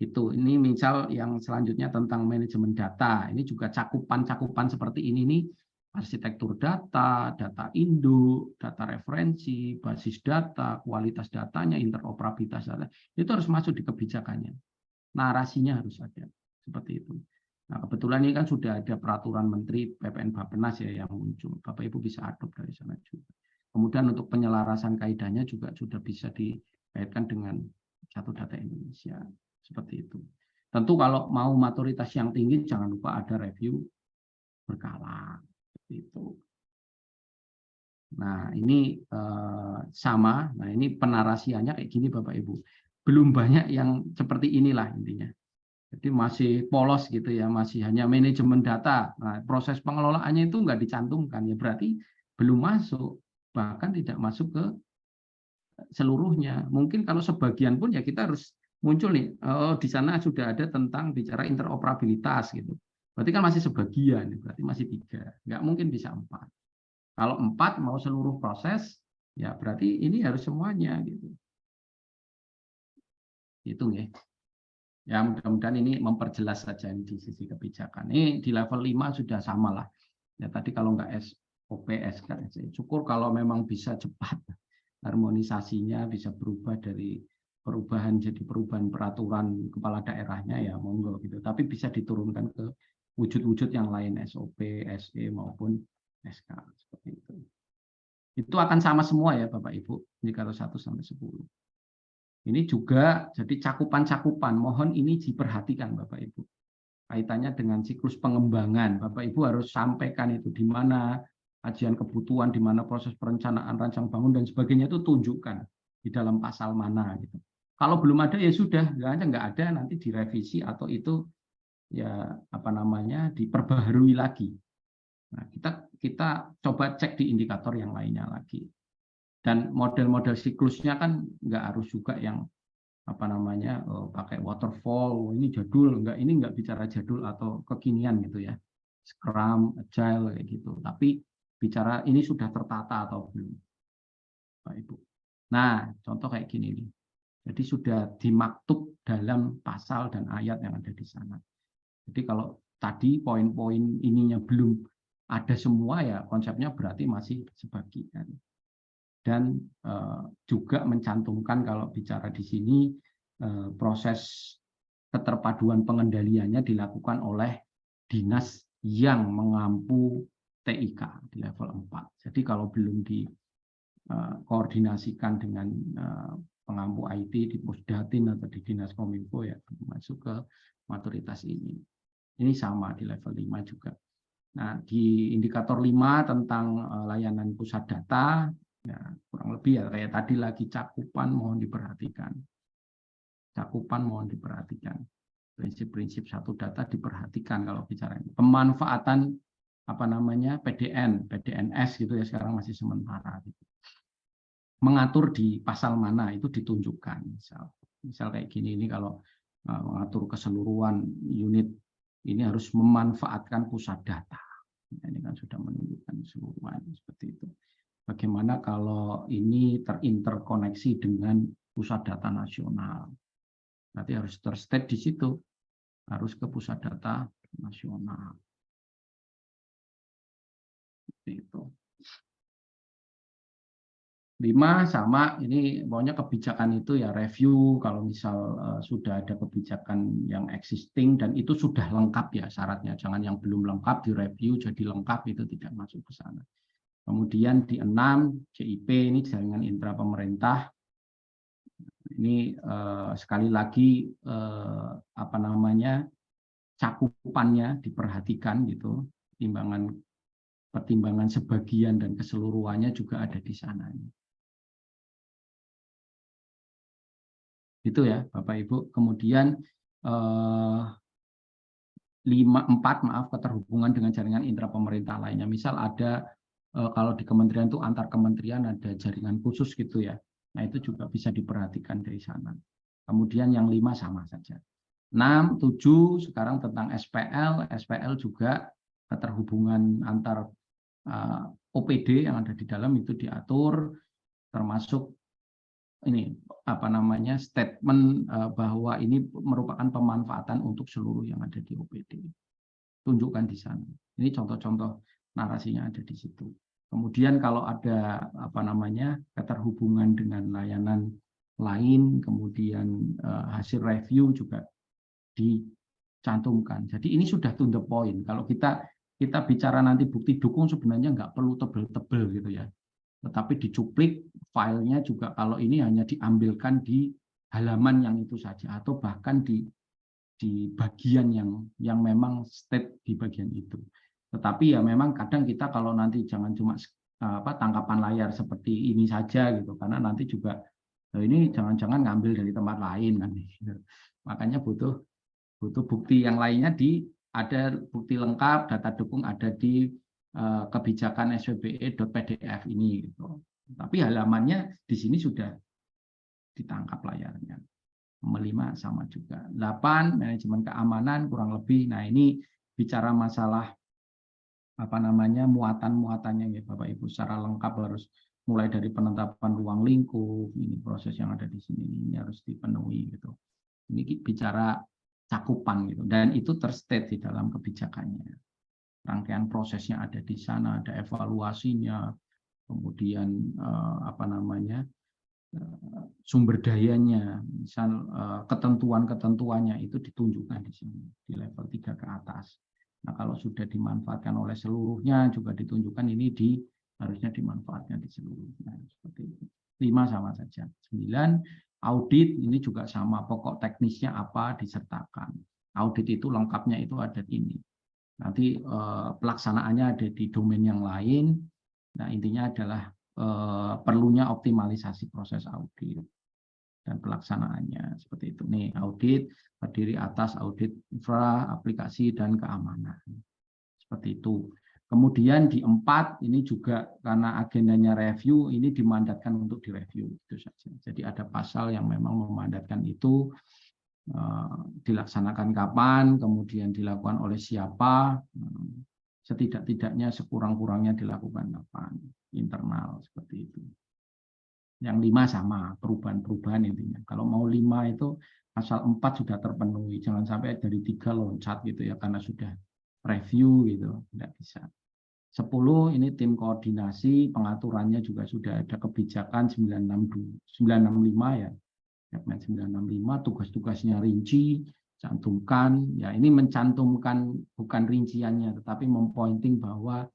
Ini misal yang selanjutnya tentang manajemen data. Ini juga cakupan-cakupan seperti ini nih, arsitektur data, data induk, data referensi, basis data, kualitas datanya, interoperabilitas data. Itu harus masuk di kebijakannya. Narasinya harus ada seperti itu. Nah, kebetulan ini kan sudah ada peraturan Menteri PPN Bappenas ya yang muncul. Bapak Ibu bisa adopt dari sana juga. Kemudian untuk penyelarasan kaidahnya juga sudah bisa dikaitkan dengan Satu Data Indonesia. Seperti itu. Tentu kalau mau maturitas yang tinggi, jangan lupa ada review berkala. Seperti itu. Nah, ini sama. Nah, ini penarasiannya kayak gini Bapak Ibu. Belum banyak yang seperti inilah intinya. Jadi masih polos gitu ya, masih hanya manajemen data. Nah, proses pengelolaannya itu nggak dicantumkan ya, berarti belum masuk, bahkan tidak masuk ke seluruhnya. Mungkin kalau sebagian pun ya kita harus muncul nih, di sana sudah ada tentang bicara interoperabilitas gitu. Berarti kan masih sebagian, berarti masih 3. Nggak mungkin bisa 4. Kalau 4 mau seluruh proses, ya berarti ini harus semuanya gitu. Hitung ya. Ya mudah-mudahan ini memperjelas saja di sisi kebijakan. Ini di level 5 sudah sama lah. Ya tadi kalau nggak SOP, SK, syukur kalau memang bisa cepat harmonisasinya, bisa berubah dari perubahan jadi perubahan peraturan kepala daerahnya ya monggo gitu. Tapi bisa diturunkan ke wujud-wujud yang lain SOP, SE maupun SK seperti itu. Itu akan sama semua ya Bapak Ibu, indikator 1 sampai 10. Ini juga jadi cakupan-cakupan, mohon ini diperhatikan Bapak Ibu. Kaitannya dengan siklus pengembangan, Bapak Ibu harus sampaikan itu di mana kajian kebutuhan, di mana proses perencanaan, rancang bangun dan sebagainya itu tunjukkan di dalam pasal mana gitu. Kalau belum ada ya sudah, nggak ada nanti direvisi atau itu ya diperbaharui lagi. Nah, kita coba cek di indikator yang lainnya lagi. Dan model-model siklusnya kan nggak harus juga yang pakai waterfall, ini jadul, ini nggak bicara jadul atau kekinian gitu ya, Scrum, Agile kayak gitu. Tapi bicara ini sudah tertata atau belum, Pak Ibu. Nah, contoh kayak gini nih. Jadi sudah dimaktub dalam pasal dan ayat yang ada di sana. Jadi kalau tadi poin-poin ininya belum ada semua ya konsepnya berarti masih sebagian. Dan juga mencantumkan kalau bicara di sini proses keterpaduan pengendaliannya dilakukan oleh dinas yang mengampu TIK di level 4. Jadi kalau belum dikoordinasikan dengan pengampu IT di Pusdatin atau di Dinas Kominfo ya masuk ke maturitas ini. Ini sama di level 5 juga. Nah, di indikator 5 tentang layanan pusat data, ya, kurang lebih ya kayak tadi lagi cakupan mohon diperhatikan. Cakupan mohon diperhatikan. Prinsip-prinsip satu data diperhatikan kalau bicara ini. Pemanfaatan PDNS gitu ya sekarang masih sementara. Gitu. Mengatur di pasal mana itu ditunjukkan. Misal kayak gini ini kalau mengatur keseluruhan unit ini harus memanfaatkan pusat data. Ini kan sudah menunjukkan keseluruhan seperti itu. Bagaimana kalau ini terinterkoneksi dengan pusat data nasional? Nanti harus terstate di situ, harus ke pusat data nasional. Seperti itu. 5 sama, ini pokoknya kebijakan itu ya review kalau misal sudah ada kebijakan yang existing dan itu sudah lengkap ya syaratnya. Jangan yang belum lengkap direview jadi lengkap itu tidak masuk ke sana. Kemudian di 6 JIP ini jaringan intra pemerintah. Ini sekali lagi apa namanya, cakupannya diperhatikan gitu, pertimbangan sebagian dan keseluruhannya juga ada di sana. Itu ya Bapak Ibu. Kemudian 4 keterhubungan dengan jaringan intra pemerintah lainnya. Misal ada kalau di kementerian itu antar kementerian ada jaringan khusus gitu ya. Nah itu juga bisa diperhatikan dari sana. Kemudian yang 5 sama saja. 6, 7 sekarang tentang SPL. SPL juga keterhubungan antar OPD yang ada di dalam itu diatur, termasuk ini apa namanya, statement bahwa ini merupakan pemanfaatan untuk seluruh yang ada di OPD. Tunjukkan di sana. Ini contoh-contoh narasinya ada di situ. Kemudian kalau ada apa namanya, keterhubungan dengan layanan lain, kemudian hasil review juga dicantumkan. Jadi ini sudah to the point. Kalau kita bicara nanti bukti dukung sebenarnya nggak perlu tebel-tebel gitu ya. Tetapi dicuplik filenya juga kalau ini hanya diambilkan di halaman yang itu saja atau bahkan di bagian yang memang state di bagian itu. Tetapi ya memang kadang kita kalau nanti jangan cuma tangkapan layar seperti ini saja gitu, karena nanti juga ini jangan-jangan ngambil dari tempat lain kan. Makanya butuh bukti yang lainnya ada bukti lengkap data dukung ada di kebijakan SWBE.pdf ini gitu. Tapi halamannya di sini sudah ditangkap layarnya. 5 sama juga. 8 manajemen keamanan kurang lebih. Nah, ini bicara masalah apa namanya, muatan-muatannya ya Bapak Ibu, secara lengkap harus mulai dari penetapan ruang lingkup, ini proses yang ada di sini ini harus dipenuhi gitu. Ini bicara cakupan gitu, dan itu terstate di dalam kebijakannya. Rangkaian prosesnya ada di sana, ada evaluasinya, kemudian apa namanya, sumber dayanya, misal ketentuan-ketentuannya itu ditunjukkan di sini di level 3 ke atas. Nah, kalau sudah dimanfaatkan oleh seluruhnya juga ditunjukkan ini harusnya dimanfaatkan di seluruhnya seperti itu. 5 sama saja. 9 audit ini juga sama, pokok teknisnya apa disertakan. Audit itu lengkapnya itu ada di ini. Nanti pelaksanaannya ada di domain yang lain. Nah, intinya adalah perlunya optimalisasi proses audit dan pelaksanaannya seperti itu. Nih, audit terdiri atas audit infra, aplikasi, dan keamanan. Seperti itu. Kemudian di 4 ini juga karena agendanya review, ini dimandatkan untuk direview itu saja. Jadi ada pasal yang memang memandatkan itu dilaksanakan kapan, kemudian dilakukan oleh siapa, setidak-tidaknya sekurang-kurangnya dilakukan kapan, internal seperti itu. Yang 5 sama, perubahan-perubahan intinya. Kalau mau 5 itu pasal 4 sudah terpenuhi, jangan sampai dari 3 loncat gitu ya, karena sudah review gitu, tidak bisa. 10 ini tim koordinasi, pengaturannya juga sudah ada kebijakan 965 ya. Permen 965, tugas-tugasnya rinci, cantumkan. Ya, ini mencantumkan bukan rinciannya, tetapi mempointing bahwa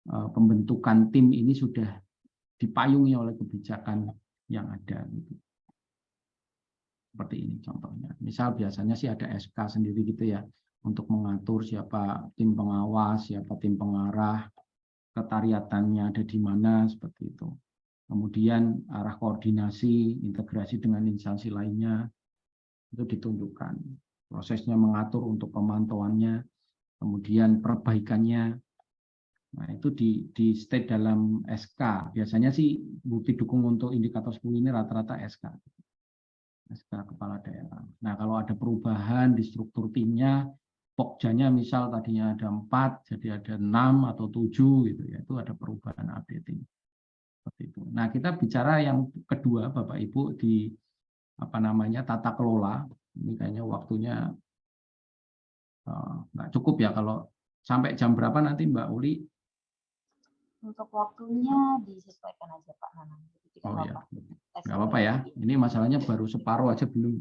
pembentukan tim ini sudah dipayungi oleh kebijakan yang ada. Gitu. Seperti ini contohnya. Misal biasanya sih ada SK sendiri gitu ya, untuk mengatur siapa tim pengawas, siapa tim pengarah, ketariatannya ada di mana, seperti itu. Kemudian arah koordinasi, integrasi dengan instansi lainnya, itu ditunjukkan. Prosesnya mengatur untuk pemantauannya, kemudian perbaikannya. Nah, itu di state dalam SK. Biasanya sih bukti dukung untuk indikator 10 ini rata-rata SK. SK kepala daerah. Nah, kalau ada perubahan di struktur timnya, pokjanya misal tadinya ada 4, jadi ada 6 atau 7 gitu ya, itu ada perubahan updating. Itu. Nah, kita bicara yang kedua, Bapak Ibu, di apa namanya tata kelola. Ini kayaknya waktunya nggak cukup ya, kalau sampai jam berapa nanti Mbak Uli? Untuk waktunya disesuaikan aja Pak Nanang. Oh ya, nggak apa-apa ya. Ini masalahnya baru separuh aja belum.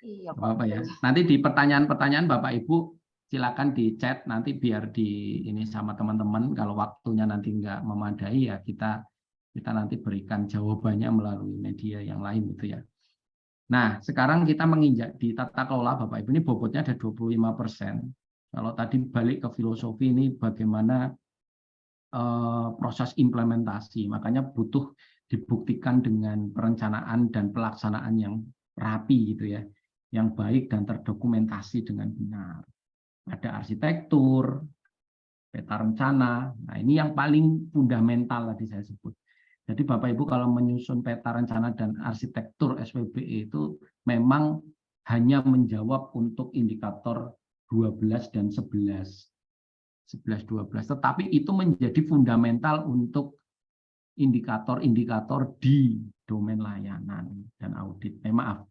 Iya Pak. Apa ya. Nanti di pertanyaan-pertanyaan Bapak Ibu silakan di chat nanti biar di ini sama teman-teman. Kalau waktunya nanti nggak memadai ya kita nanti berikan jawabannya melalui media yang lain gitu ya. Nah, sekarang kita menginjak di tata kelola Bapak Ibu, ini bobotnya ada 25%. Kalau tadi balik ke filosofi ini bagaimana proses implementasi, makanya butuh dibuktikan dengan perencanaan dan pelaksanaan yang rapi gitu ya, yang baik dan terdokumentasi dengan benar. Ada arsitektur, peta rencana. Nah, ini yang paling fundamental tadi saya sebut. Jadi Bapak Ibu kalau menyusun peta rencana dan arsitektur SPBE itu memang hanya menjawab untuk indikator 12 dan 11. 11, 12. Tetapi itu menjadi fundamental untuk indikator-indikator di domain layanan dan audit. Maaf,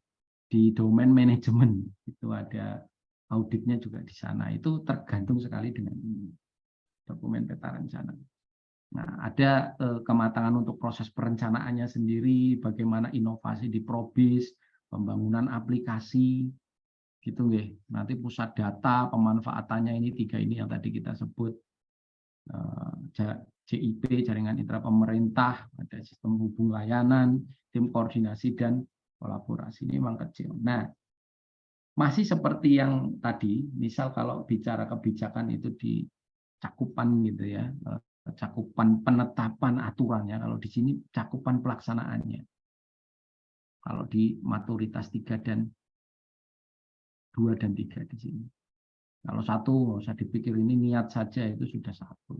di domain manajemen itu ada auditnya juga di sana. Itu tergantung sekali dengan dokumen peta rencana. Nah, ada kematangan untuk proses perencanaannya sendiri, bagaimana inovasi di Probis, pembangunan aplikasi, gitu nggih. Nanti pusat data, pemanfaatannya ini 3 ini yang tadi kita sebut. JIP, jaringan intra pemerintah, ada sistem hubung layanan, tim koordinasi dan kolaborasi ini memang kecil. Nah, masih seperti yang tadi, misal kalau bicara kebijakan itu di cakupan gitu ya, cakupan penetapan aturannya, kalau di sini cakupan pelaksanaannya. Kalau di maturitas 3 dan 2 dan 3 di sini. Kalau 1 nggak usah dipikir, ini niat saja itu sudah 1.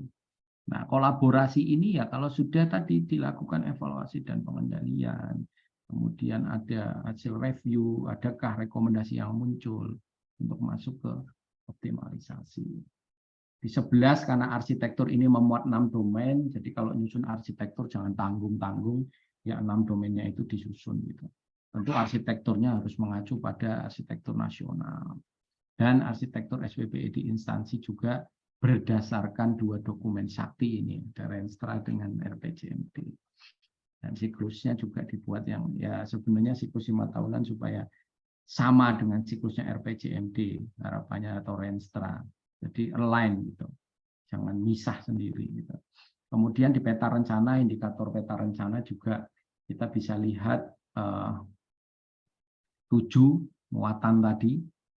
Nah, kolaborasi ini ya kalau sudah tadi dilakukan evaluasi dan pengendalian, kemudian ada hasil review, adakah rekomendasi yang muncul untuk masuk ke optimalisasi. Di 11 karena arsitektur ini memuat 6 domain, jadi kalau nyusun arsitektur jangan tanggung-tanggung, ya 6 domainnya itu disusun gitu. Tentu arsitekturnya harus mengacu pada arsitektur nasional. Dan arsitektur SPBE di instansi juga berdasarkan 2 dokumen sakti ini, ada Renstra dengan RPJMD. Dan siklusnya juga dibuat yang ya sebenarnya siklus 5 tahunan supaya sama dengan siklusnya RPJMD harapannya atau Renstra. Jadi align gitu. Jangan misah sendiri gitu. Kemudian di peta rencana, indikator peta rencana juga kita bisa lihat 7 muatan tadi.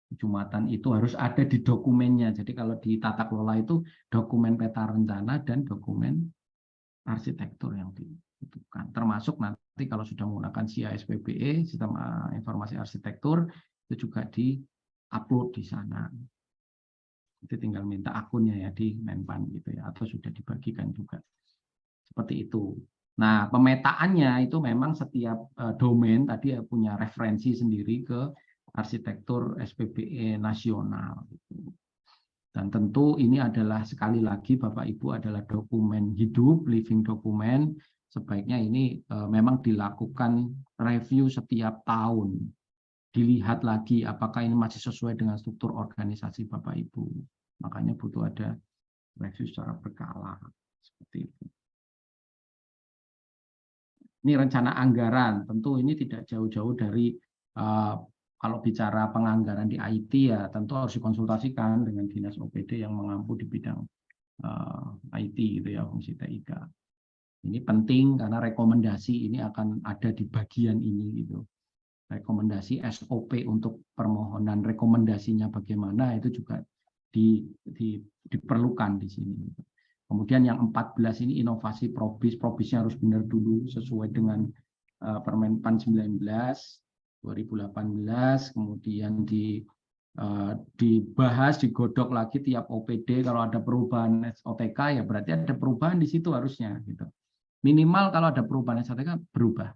Jumatan itu harus ada di dokumennya. Jadi kalau di tata kelola itu dokumen peta rencana dan dokumen arsitektur yang dibutuhkan. Termasuk nanti kalau sudah menggunakan SIA-SPBE, sistem informasi arsitektur, itu juga di-upload di sana. Itu tinggal minta akunnya ya di Menpan gitu ya, atau sudah dibagikan juga. Seperti itu. Nah, pemetaannya itu memang setiap domain tadi punya referensi sendiri ke arsitektur SPBE nasional. Dan tentu ini adalah sekali lagi Bapak Ibu adalah dokumen hidup, living dokumen. Sebaiknya ini memang dilakukan review setiap tahun. Dilihat lagi apakah ini masih sesuai dengan struktur organisasi Bapak Ibu. Makanya butuh ada review secara berkala. Seperti itu. Ini rencana anggaran, tentu ini tidak jauh-jauh dari kalau bicara penganggaran di IT ya tentu harus dikonsultasikan dengan dinas OPD yang mengampu di bidang IT gitu ya, fungsi TIK. Ini penting karena rekomendasi ini akan ada di bagian ini gitu. Rekomendasi SOP untuk permohonan rekomendasinya bagaimana itu juga diperlukan di sini. Gitu. Kemudian yang 14 ini inovasi Probis. Probisnya harus benar dulu sesuai dengan Permenpan 19 2018. Kemudian dibahas, digodok lagi tiap OPD. Kalau ada perubahan OTK ya berarti ada perubahan di situ harusnya. Gitu. Minimal kalau ada perubahan OTK berubah.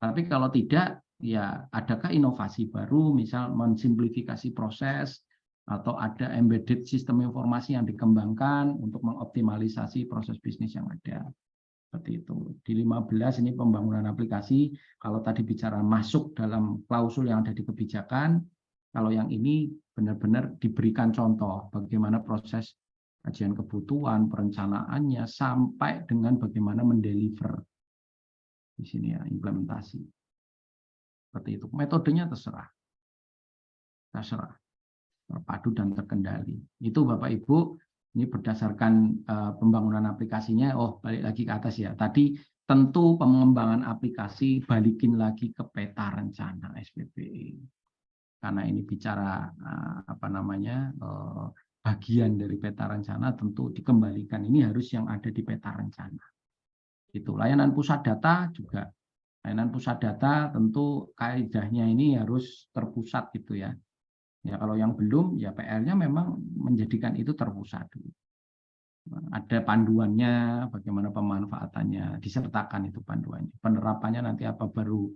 Tapi kalau tidak, ya adakah inovasi baru, misal mensimplifikasi proses, atau ada embedded sistem informasi yang dikembangkan untuk mengoptimalisasi proses bisnis yang ada. Seperti itu. Di 15 ini pembangunan aplikasi, kalau tadi bicara masuk dalam klausul yang ada di kebijakan, kalau yang ini benar-benar diberikan contoh bagaimana proses kajian kebutuhan, perencanaannya, sampai dengan bagaimana mendeliver di sini ya, implementasi. Seperti itu. Metodenya terserah. terpadu dan terkendali. Itu Bapak Ibu, ini berdasarkan pembangunan aplikasinya. Oh, balik lagi ke atas ya. Tadi tentu pengembangan aplikasi balikin lagi ke peta rencana SPBE. Karena ini bicara bagian dari peta rencana, tentu dikembalikan. Ini harus yang ada di peta rencana. Itu layanan pusat data juga. Layanan pusat data tentu kaidahnya ini harus terpusat gitu ya. Ya kalau yang belum ya PR-nya memang menjadikan itu terpusat. Ada panduannya, bagaimana pemanfaatannya, disertakan itu panduannya. Penerapannya nanti apa baru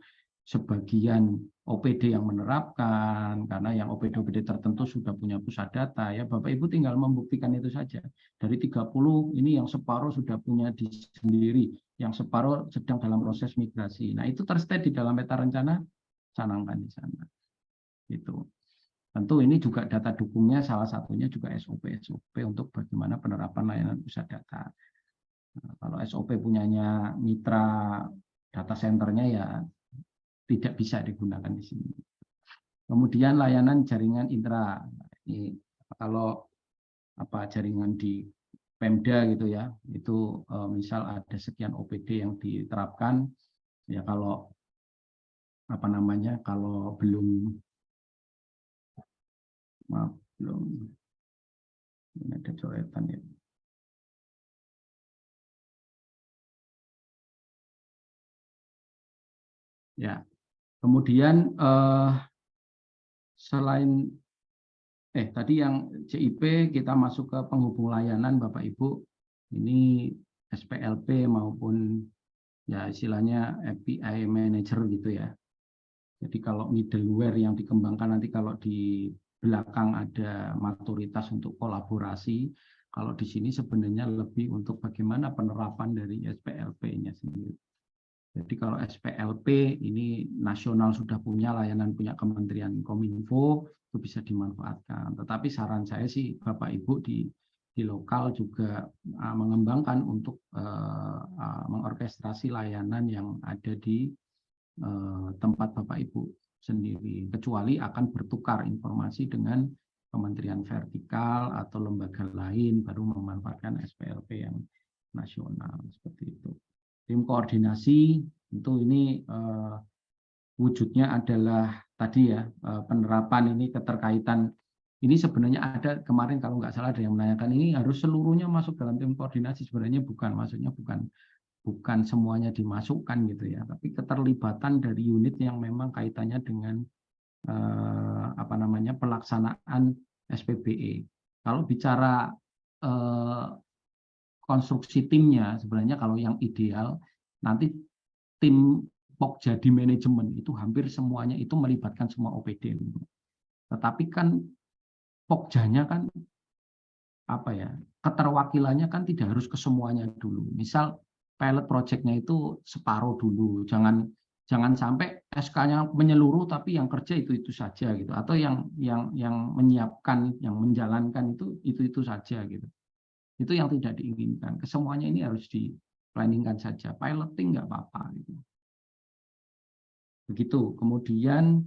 sebagian OPD yang menerapkan, karena yang OPD-OPD tertentu sudah punya pusat data, ya Bapak Ibu tinggal membuktikan itu saja. Dari 30 ini yang separuh sudah punya di sendiri, yang separuh sedang dalam proses migrasi. Nah itu terstay di dalam peta rencana, canangkan di sana. Gitu. Tentu ini juga data dukungnya salah satunya juga SOP untuk bagaimana penerapan layanan pusat data. Nah, kalau SOP punyanya mitra data centernya ya tidak bisa digunakan di sini. Kemudian layanan jaringan intra. Ini kalau jaringan di Pemda gitu ya, itu misal ada sekian OPD yang diterapkan, ya kalau kalau belum ini ada coretan ya. Ya, kemudian selain tadi yang CIP kita masuk ke penghubung layanan Bapak Ibu, ini SPLP maupun ya istilahnya API manager gitu ya. Jadi kalau middleware yang dikembangkan nanti kalau di belakang ada maturitas untuk kolaborasi, kalau di sini sebenarnya lebih untuk bagaimana penerapan dari SPLP-nya sendiri. Jadi kalau SPLP ini nasional sudah punya layanan punya Kementerian Kominfo, itu bisa dimanfaatkan. Tetapi saran saya sih Bapak Ibu di lokal juga mengembangkan untuk mengorkestrasi layanan yang ada di tempat Bapak Ibu sendiri, kecuali akan bertukar informasi dengan kementerian vertikal atau lembaga lain baru memanfaatkan SPLP yang nasional seperti itu. Tim koordinasi tentu ini wujudnya adalah tadi ya penerapan ini keterkaitan ini sebenarnya ada kemarin kalau nggak salah ada yang menanyakan ini harus seluruhnya masuk dalam tim koordinasi, sebenarnya bukan, maksudnya bukan semuanya dimasukkan gitu ya, tapi keterlibatan dari unit yang memang kaitannya dengan pelaksanaan SPBE. Kalau bicara konstruksi timnya, sebenarnya kalau yang ideal nanti tim Pokja di manajemen itu hampir semuanya itu melibatkan semua OPD. Tetapi kan Pokjanya kan keterwakilannya kan tidak harus ke semuanya dulu. Misal pilot project-nya itu separuh dulu, jangan sampai SK-nya menyeluruh tapi yang kerja itu saja gitu, atau yang menyiapkan, yang menjalankan itu saja gitu. Itu yang tidak diinginkan. Kesemuanya ini harus di-planningkan saja. Piloting nggak apa-apa gitu. Begitu. Kemudian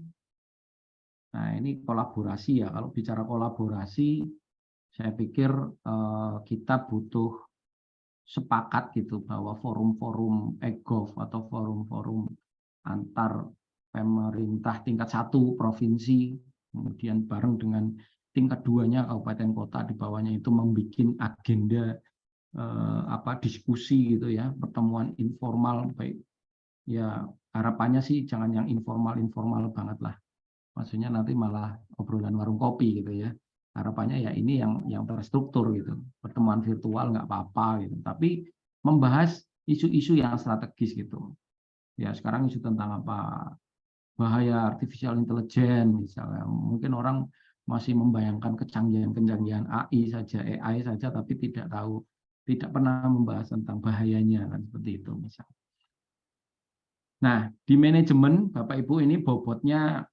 nah ini kolaborasi ya. Kalau bicara kolaborasi saya pikir kita butuh sepakat gitu bahwa forum-forum e-gov atau forum-forum antar pemerintah tingkat 1 provinsi, kemudian bareng dengan tingkat 2-nya kabupaten kota di bawahnya itu membuat agenda diskusi gitu ya, pertemuan informal, baik ya harapannya sih jangan yang informal banget lah, maksudnya nanti malah obrolan warung kopi gitu ya. Harapannya ya ini yang terstruktur gitu, pertemuan virtual nggak apa-apa gitu, tapi membahas isu-isu yang strategis gitu ya. Sekarang isu tentang bahaya artificial intelligence misalnya, mungkin orang masih membayangkan kecanggihan AI saja tapi tidak pernah membahas tentang bahayanya kan, seperti itu misalnya. Nah di manajemen Bapak Ibu ini bobotnya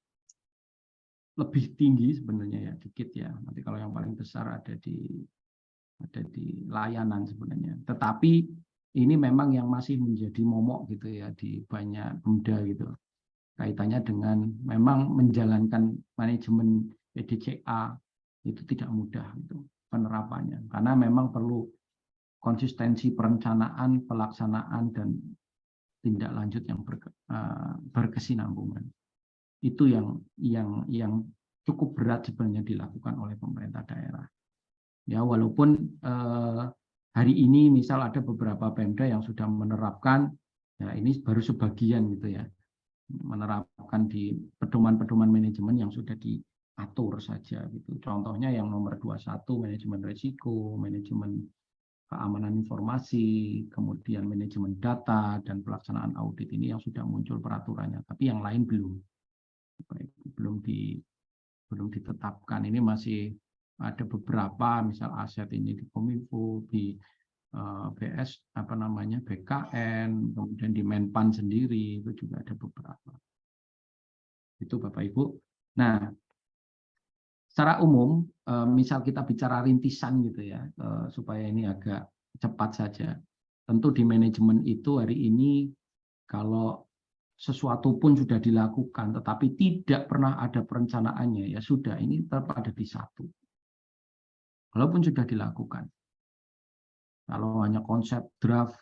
lebih tinggi sebenarnya ya, dikit ya. Nanti kalau yang paling besar ada di layanan sebenarnya. Tetapi ini memang yang masih menjadi momok gitu ya di banyak Pemda gitu. Kaitannya dengan memang menjalankan manajemen PDCA itu tidak mudah itu penerapannya, karena memang perlu konsistensi perencanaan, pelaksanaan, dan tindak lanjut yang berkesinambungan. Itu yang cukup berat sebenarnya dilakukan oleh pemerintah daerah. Ya, walaupun hari ini misal ada beberapa Pemda yang sudah menerapkan, ya ini baru sebagian gitu ya, menerapkan di pedoman-pedoman manajemen yang sudah diatur saja gitu. Contohnya yang nomor 21 manajemen risiko, manajemen keamanan informasi, kemudian manajemen data dan pelaksanaan audit ini yang sudah muncul peraturannya, tapi yang lain belum ditetapkan. Ini masih ada beberapa, misal aset ini di Kominfo, di BKN, kemudian di Menpan sendiri itu juga ada beberapa. Itu Bapak Ibu. Nah, secara umum, misal kita bicara rintisan gitu ya, supaya ini agak cepat saja. Tentu di manajemen itu hari ini kalau sesuatu pun sudah dilakukan, tetapi tidak pernah ada perencanaannya, ya sudah, ini tetap ada di satu. Walaupun sudah dilakukan. Kalau hanya konsep draft,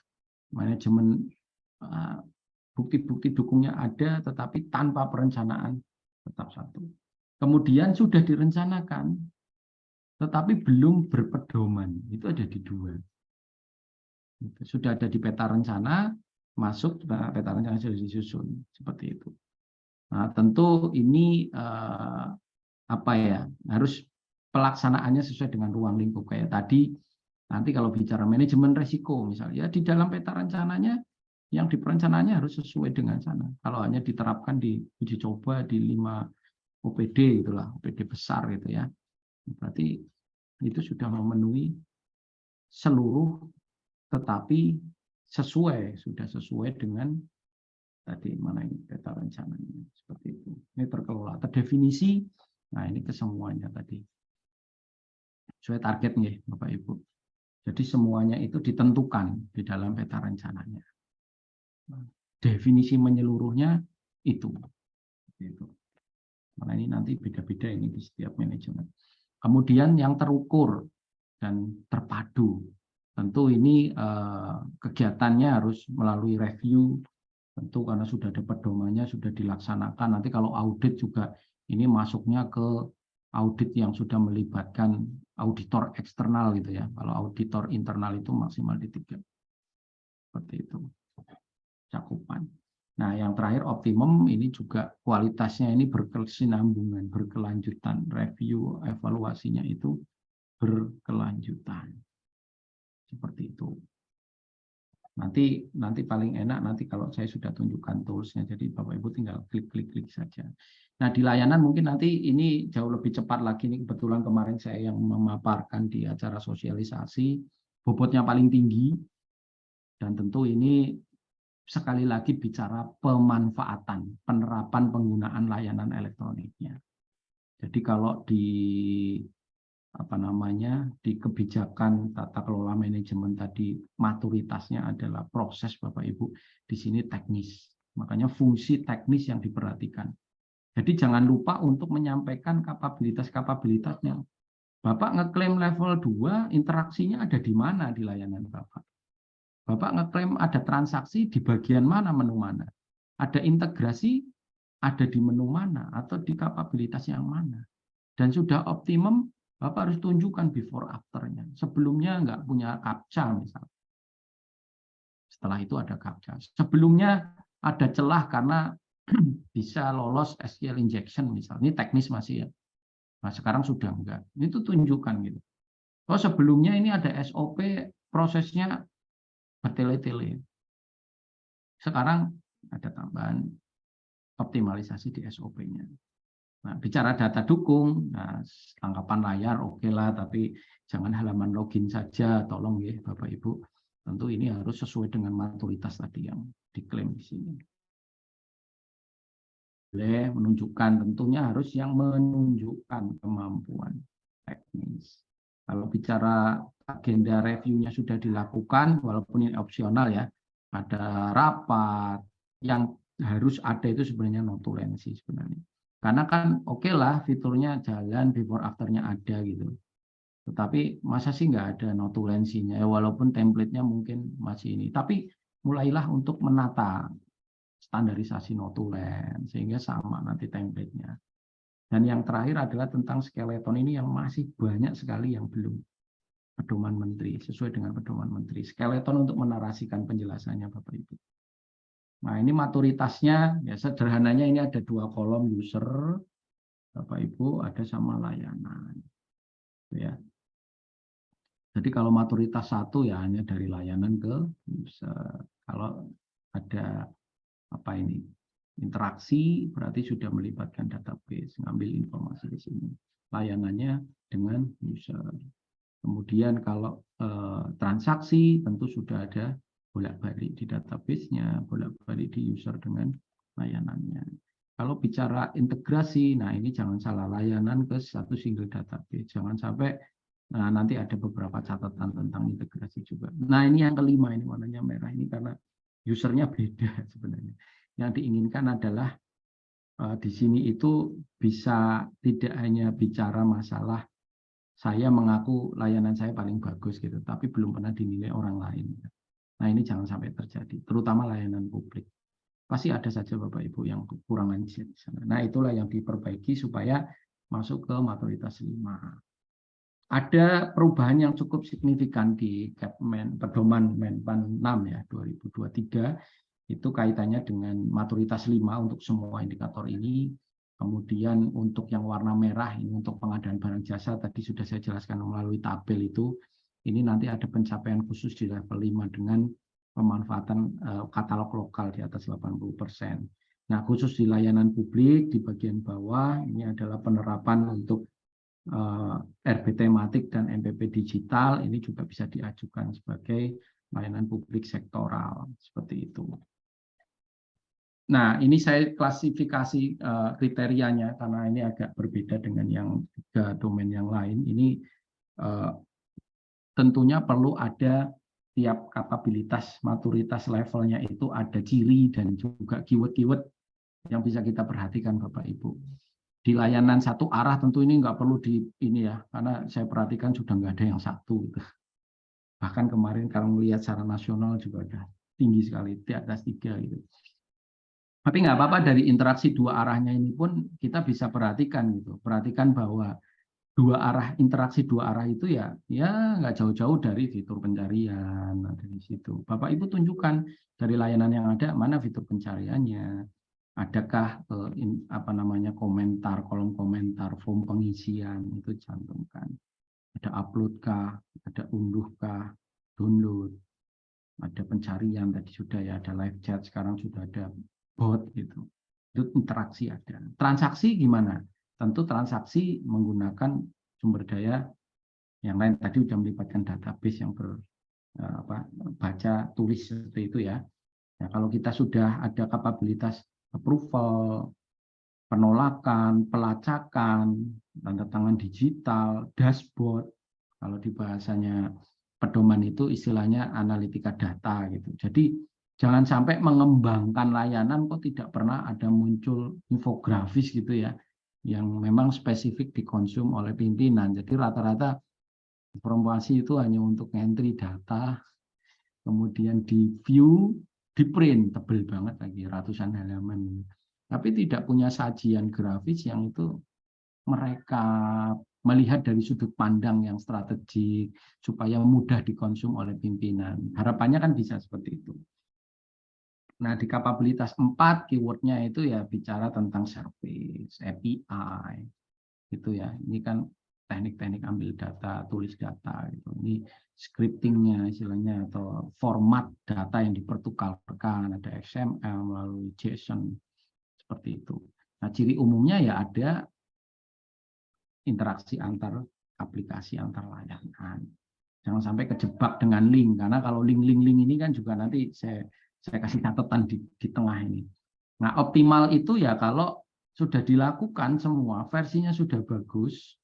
manajemen, bukti-bukti dukungnya ada, tetapi tanpa perencanaan, tetap satu. Kemudian sudah direncanakan, tetapi belum berpedoman, itu ada di dua. Sudah ada di peta rencana, masuk, peta rencana sudah disusun, seperti itu. Nah, tentu ini harus pelaksanaannya sesuai dengan ruang lingkup kayak tadi. Nanti kalau bicara manajemen risiko misalnya, ya di dalam peta rencananya yang diperencananya harus sesuai dengan sana. Kalau hanya diterapkan di uji coba di 5 OPD itulah, OPD besar gitu ya. Berarti itu sudah memenuhi seluruh, tetapi sudah sesuai dengan tadi mana ini peta rencananya, seperti itu. Ini terkelola, terdefinisi. Nah, ini kesemuanya tadi. Sesuai target nih, Bapak Ibu. Jadi semuanya itu ditentukan di dalam peta rencananya. Definisi menyeluruhnya itu. Karena ini nanti beda-beda ini di setiap manajemen. Kemudian yang terukur dan terpadu. Tentu ini kegiatannya harus melalui review. Tentu karena sudah ada pedomannya, sudah dilaksanakan. Nanti kalau audit juga ini masuknya ke audit yang sudah melibatkan auditor eksternal gitu ya. Kalau auditor internal itu maksimal di 3. Seperti itu cakupan. Nah, yang terakhir optimum ini juga kualitasnya ini berkesinambungan, berkelanjutan. Review evaluasinya itu berkelanjutan. Seperti itu. Nanti paling enak nanti kalau saya sudah tunjukkan toolsnya, jadi Bapak Ibu tinggal klik saja. Nah, di layanan mungkin nanti ini jauh lebih cepat lagi. Ini kebetulan kemarin saya yang memaparkan di acara sosialisasi, bobotnya paling tinggi, dan tentu ini sekali lagi bicara pemanfaatan, penerapan penggunaan layanan elektroniknya. Jadi kalau di di kebijakan tata kelola manajemen tadi maturitasnya adalah proses Bapak Ibu, di sini teknis. Makanya fungsi teknis yang diperhatikan. Jadi jangan lupa untuk menyampaikan kapabilitas-kapabilitasnya. Bapak ngeklaim level 2, interaksinya ada di mana di layanan Bapak? Bapak ngeklaim ada transaksi di bagian mana, menu mana? Ada integrasi, ada di menu mana? Atau di kapabilitas yang mana? Dan sudah optimum, Bapak harus tunjukkan before after-nya. Sebelumnya nggak punya CAPTCHA misalnya. Setelah itu ada CAPTCHA. Sebelumnya ada celah karena bisa lolos SQL injection misalnya. Ini teknis masih ya. Nah, sekarang sudah enggak. Itu tunjukkan gitu. Oh, sebelumnya ini ada SOP, prosesnya bertele-tele. Sekarang ada tambahan optimalisasi di SOP-nya. Nah, bicara data dukung, nah, tangkapan layar oke lah, tapi jangan halaman login saja, tolong ya Bapak Ibu. Tentu ini harus sesuai dengan maturitas tadi yang diklaim di sini. Boleh menunjukkan, tentunya harus yang menunjukkan kemampuan teknis. Kalau bicara agenda reviewnya sudah dilakukan, walaupun ini opsional ya, ada rapat, yang harus ada itu sebenarnya notulensi sebenarnya. Karena kan oke lah fiturnya jalan, before afternya ada gitu. Tetapi masa sih nggak ada notulensinya, ya walaupun template-nya mungkin masih ini. Tapi mulailah untuk menata standarisasi notulen, sehingga sama nanti template-nya. Dan yang terakhir adalah tentang skeleton ini yang masih banyak sekali yang belum pedoman menteri, sesuai dengan pedoman menteri. Skeleton untuk menarasikan penjelasannya Bapak Ibu. Nah ini maturitasnya, ya sederhananya ini ada 2 kolom user, Bapak Ibu, ada sama layanan. Ya. Jadi kalau maturitas 1 ya hanya dari layanan ke user. Kalau ada apa ini interaksi berarti sudah melibatkan database, ngambil informasi di sini. Layanannya dengan user. Kemudian kalau transaksi tentu sudah ada bolak-balik di database-nya, bolak-balik di user dengan layanannya. Kalau bicara integrasi, nah ini jangan salah, layanan ke satu single database. Jangan sampai nanti ada beberapa catatan tentang integrasi juga. Nah ini yang kelima, ini warnanya merah ini karena usernya beda sebenarnya. Yang diinginkan adalah di sini itu bisa tidak hanya bicara masalah saya mengaku layanan saya paling bagus gitu, tapi belum pernah dinilai orang lain. Nah ini jangan sampai terjadi, terutama layanan publik. Pasti ada saja Bapak Ibu yang kekurangan di sana. Nah itulah yang diperbaiki supaya masuk ke maturitas 5. Ada perubahan yang cukup signifikan di pedoman Menpan 6 ya 2023, itu kaitannya dengan maturitas 5 untuk semua indikator ini. Kemudian untuk yang warna merah ini untuk pengadaan barang jasa tadi sudah saya jelaskan melalui tabel itu. Ini nanti ada pencapaian khusus di level 5 dengan pemanfaatan katalog lokal di atas 80%. Nah, khusus di layanan publik di bagian bawah ini adalah penerapan untuk RB tematik dan MPP digital, ini juga bisa diajukan sebagai layanan publik sektoral seperti itu. Nah, ini saya klasifikasi kriterianya karena ini agak berbeda dengan yang 3 domain yang lain. Ini tentunya perlu ada tiap kapabilitas, maturitas levelnya itu ada ciri dan juga keyword-keyword yang bisa kita perhatikan Bapak Ibu. Di layanan satu arah tentu ini nggak perlu di ini ya, karena saya perhatikan sudah nggak ada yang satu. Gitu. Bahkan kemarin kalau melihat secara nasional juga ada tinggi sekali, di atas 3 gitu. Tapi nggak apa-apa dari interaksi 2 arahnya ini pun kita bisa perhatikan gitu. Perhatikan bahwa 2 arah interaksi 2 arah itu ya nggak jauh-jauh dari fitur pencarian dari situ. Bapak Ibu tunjukkan dari layanan yang ada mana fitur pencariannya. Adakah komentar, kolom komentar, form pengisian itu cantumkan. Ada upload kah, ada unduh kah, download, ada pencarian tadi sudah ya, ada live chat sekarang sudah ada bot gitu. Itu interaksi ada. Transaksi gimana? Tentu transaksi menggunakan sumber daya yang lain tadi sudah melibatkan database yang baca tulis seperti itu ya. Nah, kalau kita sudah ada kapabilitas approval, penolakan, pelacakan, tanda tangan digital, dashboard, kalau di bahasanya pedoman itu istilahnya analitika data gitu. Jadi jangan sampai mengembangkan layanan kok tidak pernah ada muncul infografis gitu ya, yang memang spesifik dikonsum oleh pimpinan. Jadi rata-rata informasi itu hanya untuk entry data, kemudian di view, di print, tebel banget lagi, ratusan halaman. Tapi tidak punya sajian grafis yang itu mereka melihat dari sudut pandang yang strategik, supaya mudah dikonsum oleh pimpinan. Harapannya kan bisa seperti itu. Nah, di kapabilitas 4, keywordnya itu ya bicara tentang service, API, gitu ya. Ini kan teknik-teknik ambil data, tulis data gitu. Ini scriptingnya istilahnya atau format data yang dipertukarkan, ada XML melalui JSON seperti itu. Nah, ciri umumnya ya ada interaksi antar aplikasi, antar layanan. Jangan sampai kejebak dengan link, karena kalau link ini kan juga nanti saya kasih catatan di tengah ini. Nah, optimal itu ya kalau sudah dilakukan semua, versinya sudah bagus,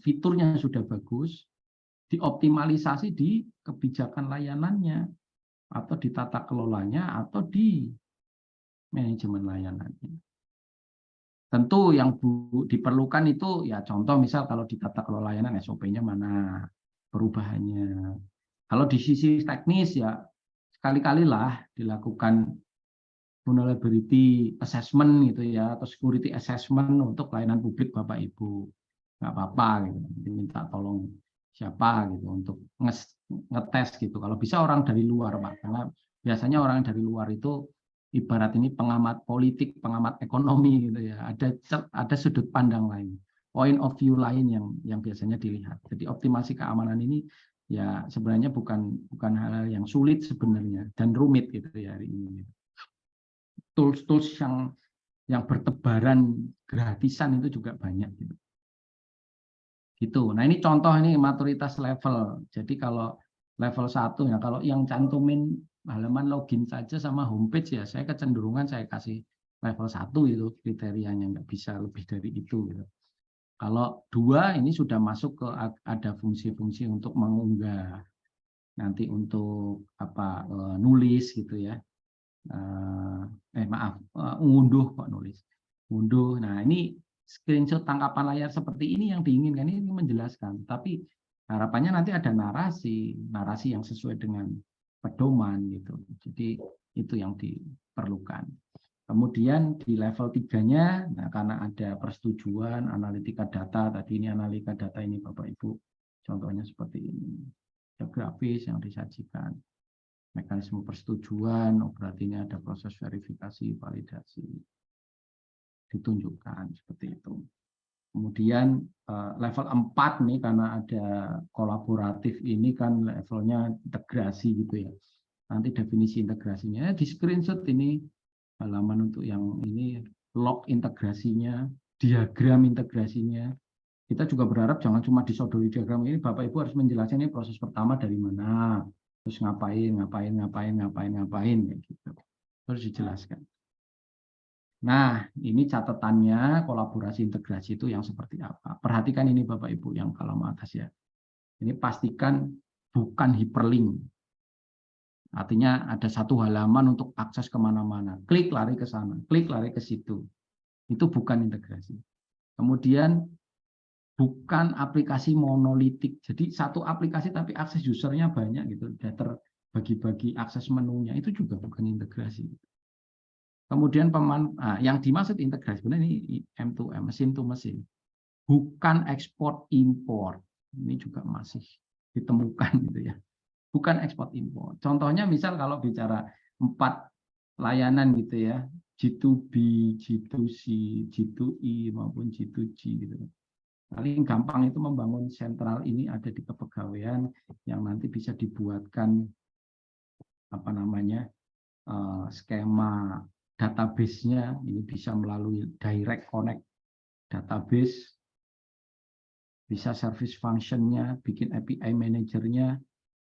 fiturnya sudah bagus, dioptimalisasi di kebijakan layanannya, atau di tata kelolanya, atau di manajemen layanannya. Tentu yang diperlukan itu ya contoh misal kalau di tata kelola layanan SOP-nya mana perubahannya. Kalau di sisi teknis ya sekali-kalilah dilakukan vulnerability assessment gitu ya atau security assessment untuk layanan publik Bapak Ibu. Nggak apa-apa gitu. Minta tolong siapa gitu untuk ngetes gitu. Kalau bisa orang dari luar Pak, karena biasanya orang dari luar itu ibarat ini pengamat politik, pengamat ekonomi gitu ya. Ada sudut pandang lain, point of view lain yang biasanya dilihat. Jadi optimasi keamanan ini ya sebenarnya bukan hal yang sulit sebenarnya dan rumit gitu ya hari ini. Tools yang bertebaran gratisan itu juga banyak gitu. Gitu. Nah, ini contoh ini maturitas level. Jadi kalau level 1 ya kalau yang cantumin halaman login saja sama homepage ya saya kecenderungan saya kasih level 1 itu kriterianya, nggak bisa lebih dari itu gitu. Kalau 2 ini sudah masuk ke ada fungsi-fungsi untuk mengunggah, nanti untuk nulis gitu ya. Ngunduh kok nulis. Ngunduh. Nah, ini screenshot tangkapan layar seperti ini yang diinginkan, ini menjelaskan. Tapi harapannya nanti ada narasi yang sesuai dengan pedoman gitu. Jadi itu yang diperlukan. Kemudian di level 3-nya, nah karena ada persetujuan, analitika data, tadi ini analika data ini Bapak Ibu, contohnya seperti ini. Ada grafis yang disajikan. Mekanisme persetujuan, berarti ini ada proses verifikasi, validasi, ditunjukkan seperti itu. Kemudian level 4 nih karena ada kolaboratif ini kan levelnya integrasi gitu ya. Nanti definisi integrasinya di screenshot ini halaman untuk yang ini log integrasinya, diagram integrasinya. Kita juga berharap jangan cuma disodori diagram ini, Bapak Ibu harus menjelaskan ini proses pertama dari mana, terus ngapain kayak gitu. Harus dijelaskan. Nah, ini catatannya kolaborasi integrasi itu yang seperti apa. Perhatikan ini Bapak Ibu yang kolom atas ya. Ini pastikan bukan hyperlink. Artinya ada satu halaman untuk akses kemana-mana. Klik lari ke sana, klik lari ke situ. Itu bukan integrasi. Kemudian bukan aplikasi monolitik. Jadi satu aplikasi tapi akses usernya banyak gitu. Sudah terbagi-bagi akses menunya. Itu juga bukan integrasi. Kemudian yang dimaksud integrasi sebenarnya ini M2M, mesin to mesin. Bukan ekspor impor. Ini juga masih ditemukan gitu ya. Bukan ekspor impor. Contohnya misal kalau bicara 4 layanan gitu ya, G2B, G2C, G2E maupun G2G gitu. Paling gampang itu membangun sentral ini ada di kepegawaian yang nanti bisa dibuatkan skema database-nya ini bisa melalui direct connect database, bisa service function-nya, bikin API manager-nya,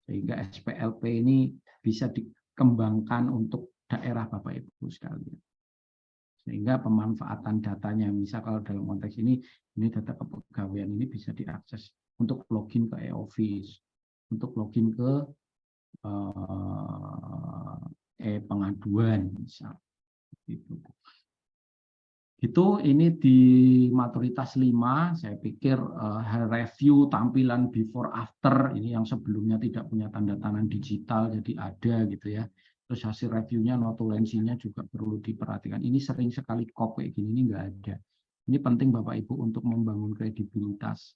sehingga SPLP ini bisa dikembangkan untuk daerah Bapak Ibu sekalian. Sehingga pemanfaatan datanya, misal kalau dalam konteks ini data kepegawaian ini bisa diakses untuk login ke e-office, untuk login ke pengaduan misal. Itu ini di maturitas 5, saya pikir review tampilan before after ini yang sebelumnya tidak punya tanda tangan digital jadi ada gitu ya. Terus hasil reviewnya notulensinya juga perlu diperhatikan. Ini sering sekali kayak gini ini enggak ada. Ini penting Bapak Ibu untuk membangun kredibilitas.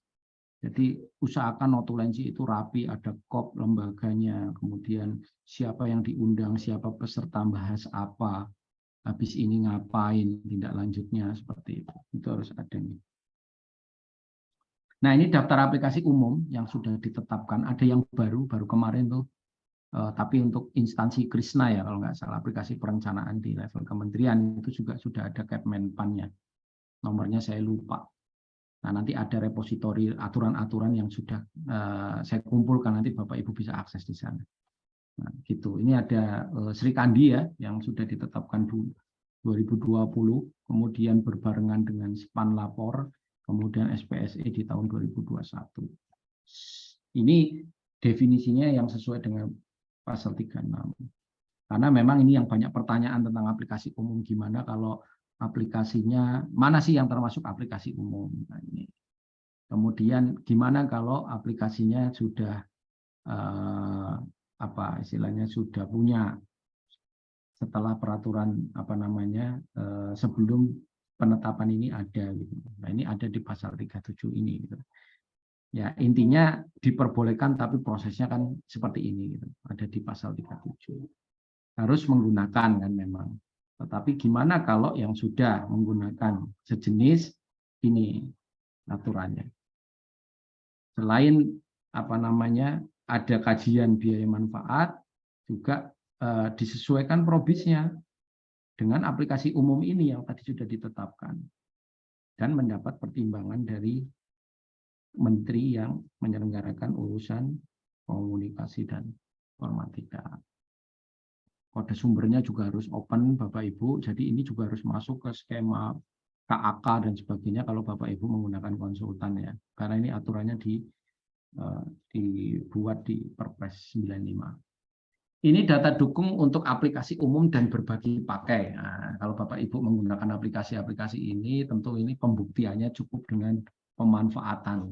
Jadi usahakan notulensi itu rapi, ada kop lembaganya, kemudian siapa yang diundang, siapa peserta bahas apa, habis ini ngapain, tindak lanjutnya seperti itu. Itu harus ada nih. Nah, ini daftar aplikasi umum yang sudah ditetapkan. Ada yang baru kemarin tuh, tapi untuk instansi Krisna ya, kalau nggak salah aplikasi perencanaan di level kementerian itu juga sudah ada Kepmenpan-nya. Nomornya saya lupa. Nah, nanti ada repositori aturan-aturan yang sudah saya kumpulkan, nanti Bapak Ibu bisa akses di sana. Nah, gitu. Ini ada Sri Kandi ya, yang sudah ditetapkan 2020, kemudian berbarengan dengan SPAN Lapor, kemudian SPSE di tahun 2021. Ini definisinya yang sesuai dengan pasal 36. Karena memang ini yang banyak pertanyaan tentang aplikasi umum gimana kalau aplikasinya, mana sih yang termasuk aplikasi umum. Nah, ini. Kemudian gimana kalau aplikasinya sudah apa istilahnya sudah punya setelah peraturan apa namanya sebelum penetapan ini ada gitu. Nah, ini ada di pasal 37 ini gitu. Ya, intinya diperbolehkan tapi prosesnya kan seperti ini gitu. Ada di pasal 37. Harus menggunakan kan memang. Tetapi gimana kalau yang sudah menggunakan sejenis ini aturannya. Selain apa namanya ada kajian biaya manfaat juga disesuaikan probisnya dengan aplikasi umum ini yang tadi sudah ditetapkan dan mendapat pertimbangan dari menteri yang menyelenggarakan urusan komunikasi dan informatika. Kode sumbernya juga harus open Bapak Ibu, jadi ini juga harus masuk ke skema KAK dan sebagainya kalau Bapak Ibu menggunakan konsultan ya, karena ini aturannya dibuat di Perpres 95. Ini data dukung untuk aplikasi umum dan berbagi pakai. Nah, kalau Bapak Ibu menggunakan aplikasi-aplikasi ini, tentu ini pembuktiannya cukup dengan pemanfaatan.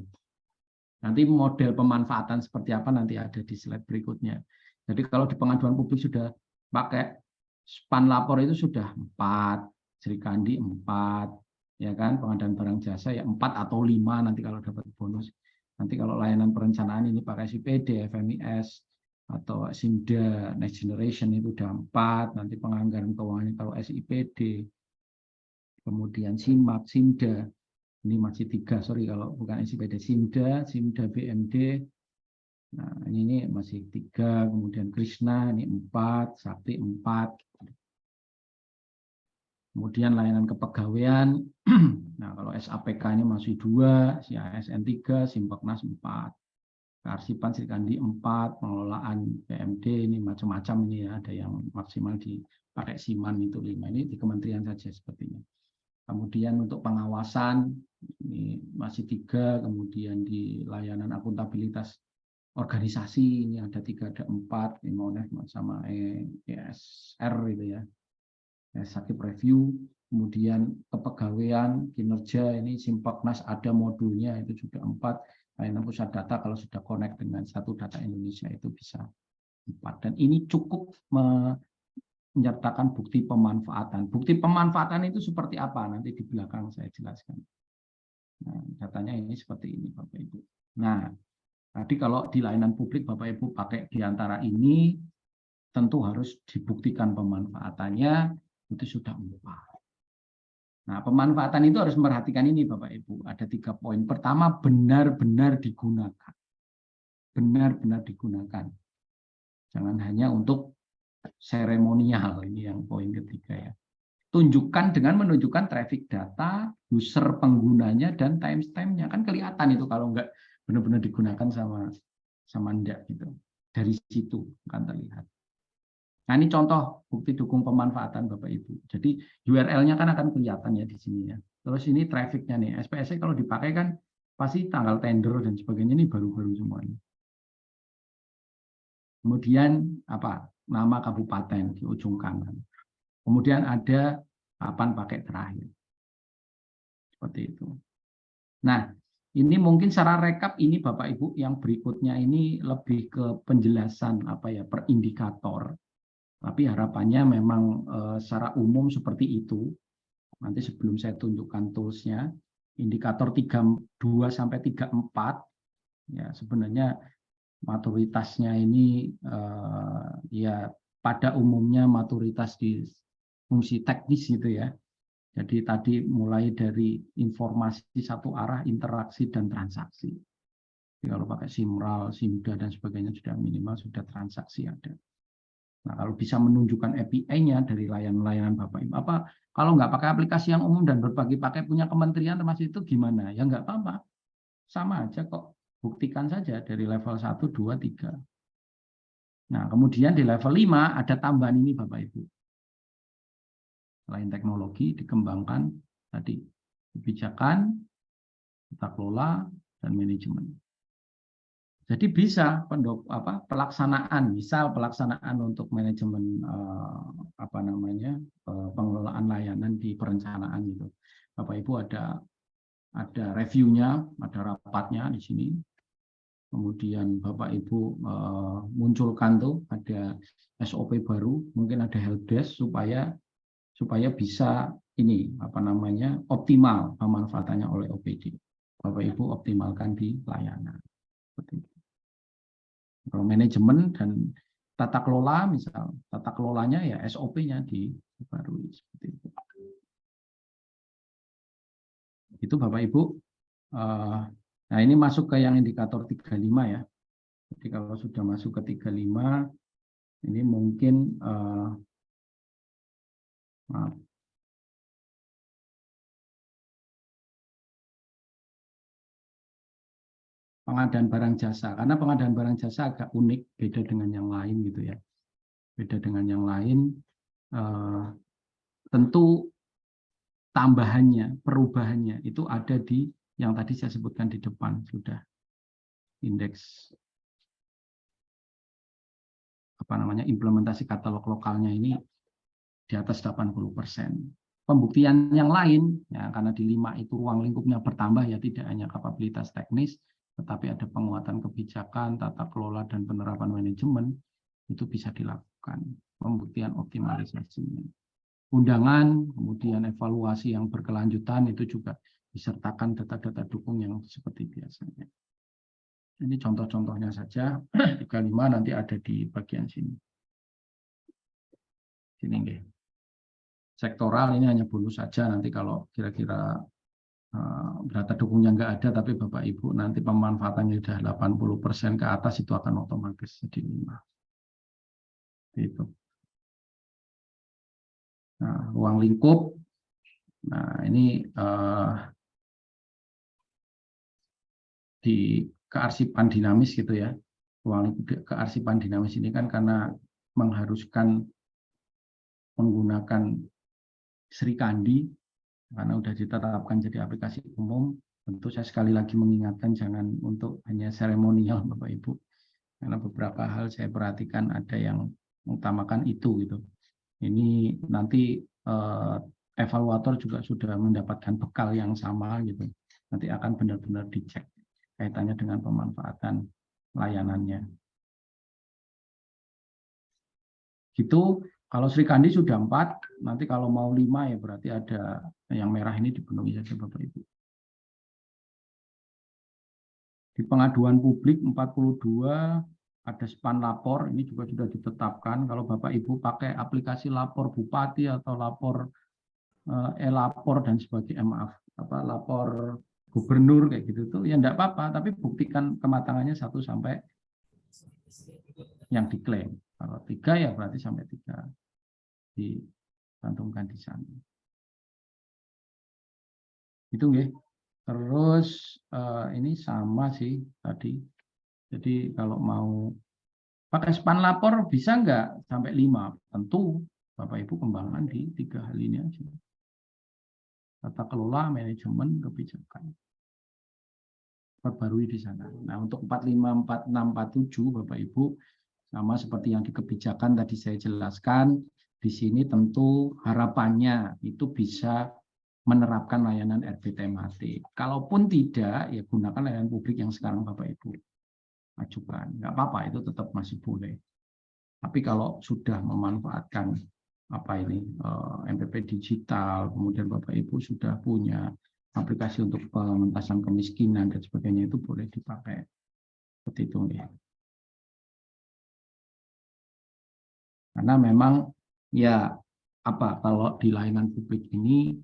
Nanti model pemanfaatan seperti apa nanti ada di slide berikutnya. Jadi kalau di pengaduan publik sudah pakai span lapor itu sudah 4, Serikandi 4, ya kan, pengadaan barang jasa ya 4 atau 5 nanti kalau dapat bonus. Nanti kalau layanan perencanaan ini pakai SIPD, FMIS, atau SIMDA, Next Generation itu udah 4, nanti penganggaran keuangan kalau SIPD, kemudian SIMAK, SIMDA, ini masih 3, sorry kalau bukan SIPD, SIMDA, SIMDA BMD, nah ini masih 3, kemudian Krishna, ini 4, Sakti 4, kemudian layanan kepegawaian, nah kalau SAPK ini masih 2, CASN 3, Simpoknas 4, Kearsipan Serikandi 4, pengelolaan PMD ini macam-macam ini ya, ada yang maksimal dipakai Siman itu 5, ini di kementerian saja sepertinya. Kemudian untuk pengawasan ini masih 3, kemudian di layanan akuntabilitas organisasi ini ada 3, ada 4, ini sama ESR itu ya, sakit review, kemudian kepegawaian kinerja ini Simpoknas ada modulnya itu juga 4, layanan pusat data kalau sudah connect dengan satu data Indonesia itu bisa 4, dan ini cukup menyertakan bukti pemanfaatan. Bukti pemanfaatan itu seperti apa? Nanti di belakang saya jelaskan. Nah, datanya ini seperti ini, Bapak Ibu. Nah, tadi kalau di layanan publik, Bapak Ibu pakai di antara ini, tentu harus dibuktikan pemanfaatannya, itu sudah 4. Nah, pemanfaatan itu harus memperhatikan ini, Bapak Ibu. Ada 3 poin. Pertama, benar-benar digunakan. Benar-benar digunakan. Jangan hanya untuk seremonial, ini yang poin ketiga ya. Tunjukkan dengan menunjukkan traffic data, user penggunanya, dan timestamp-nya. Kan kelihatan itu kalau nggak benar-benar digunakan sama enggak gitu. Dari situ kan terlihat. Nah ini contoh bukti dukung pemanfaatan Bapak Ibu. Jadi URL-nya kan akan kelihatan ya di sini ya. Terus ini traffic-nya nih. SPSE kalau dipakai kan pasti tanggal tender dan sebagainya ini baru-baru semuanya. Kemudian apa? Nama kabupaten di ujung kanan. Kemudian ada kapan pakai terakhir. Seperti itu. Nah, ini mungkin secara rekap ini Bapak Ibu yang berikutnya ini lebih ke penjelasan apa ya per indikator. Tapi harapannya memang secara umum seperti itu. Nanti sebelum saya tunjukkan toolsnya, indikator 32 sampai 34 ya sebenarnya maturitasnya ini ya pada umumnya maturitas di fungsi teknis gitu ya. Jadi tadi mulai dari informasi satu arah, interaksi dan transaksi. Jadi kalau pakai Simral, Simda dan sebagainya sudah minimal sudah transaksi ada. Nah kalau bisa menunjukkan API-nya dari layanan-layanan Bapak Ibu, apa kalau nggak pakai aplikasi yang umum dan berbagi pakai punya kementerian termasuk itu gimana? Ya nggak apa-apa, sama aja kok. Buktikan saja dari level 1, 2, 3. Nah, kemudian di level 5 ada tambahan ini Bapak Ibu. Selain teknologi dikembangkan tadi kebijakan, tata kelola, dan manajemen. Jadi bisa pelaksanaan, misal pelaksanaan untuk manajemen pengelolaan layanan di perencanaan gitu. Bapak Ibu ada reviewnya, ada rapatnya di sini. Kemudian Bapak Ibu munculkan tuh ada SOP baru, mungkin ada helpdesk supaya bisa ini optimal pemanfaatannya oleh OPD. Bapak Ibu optimalkan di layanan. Seperti itu. Kalau manajemen dan tata kelola, misal tata kelolanya ya SOP-nya diperbarui seperti itu. Itu Bapak Ibu. Nah ini masuk ke yang indikator 35 ya. Jadi kalau sudah masuk ke 35, ini mungkin pengadaan barang jasa. Karena pengadaan barang jasa agak unik, beda dengan yang lain gitu ya. Beda dengan yang lain, tentu tambahannya, perubahannya itu ada di yang tadi saya sebutkan di depan sudah. Indeks implementasi katalog lokalnya ini di atas 80%. Pembuktian yang lain, ya, karena di 5 itu ruang lingkupnya bertambah ya, tidak hanya kapabilitas teknis, tetapi ada penguatan kebijakan, tata kelola, dan penerapan manajemen, itu bisa dilakukan. Pembuktian optimalisasinya. Undangan, kemudian evaluasi yang berkelanjutan, itu juga disertakan data-data dukung yang seperti biasanya. Ini contoh-contohnya saja, 35 nanti ada di bagian sini. Sini nih. Sektoral ini hanya bonus saja, nanti kalau kira-kira data dukungnya nggak ada, tapi Bapak Ibu nanti pemanfaatannya sudah 80% ke atas, itu akan otomatis jadi 5. Itu. Nah, ruang lingkup, nah ini di kearsipan dinamis gitu ya. Ruang lingkup kearsipan dinamis ini kan karena mengharuskan menggunakan Sri Kandi, karena sudah ditetapkan jadi aplikasi umum. Tentu saya sekali lagi mengingatkan jangan untuk hanya seremonial Bapak Ibu, karena beberapa hal saya perhatikan ada yang mengutamakan itu gitu. Ini nanti evaluator juga sudah mendapatkan bekal yang sama gitu. Nanti akan benar-benar dicek kaitannya dengan pemanfaatan layanannya. Gitu. Kalau Sri Kandi sudah 4, nanti kalau mau 5 ya berarti ada yang merah ini dipenuhi saja Bapak Ibu. Di pengaduan publik 42 ada span lapor, ini juga sudah ditetapkan. Kalau Bapak Ibu pakai aplikasi lapor bupati atau lapor lapor dan sebagainya, lapor gubernur kayak gitu tuh ya enggak apa-apa, tapi buktikan kematangannya 1 sampai yang diklaim. Kalau 3 ya berarti sampai 3 dicantumkan di sana. Itu nggih. Terus ini sama sih tadi. Jadi kalau mau pakai span lapor bisa nggak sampai 5? Tentu Bapak Ibu kembangkan di 3 hal ini aja. Tata kelola, manajemen, kebijakan. Perbarui di sana. Nah, untuk 45, 46, 47 Bapak Ibu sama seperti yang di kebijakan tadi saya jelaskan, di sini tentu harapannya itu bisa menerapkan layanan RP tematik. Kalaupun tidak, ya gunakan layanan publik yang sekarang Bapak Ibu ajukan. Nggak apa-apa, itu tetap masih boleh. Tapi kalau sudah memanfaatkan MPP digital, kemudian Bapak Ibu sudah punya aplikasi untuk pengentasan kemiskinan dan sebagainya, itu boleh dipakai. Seperti itu ya. Karena memang ya kalau di layanan publik ini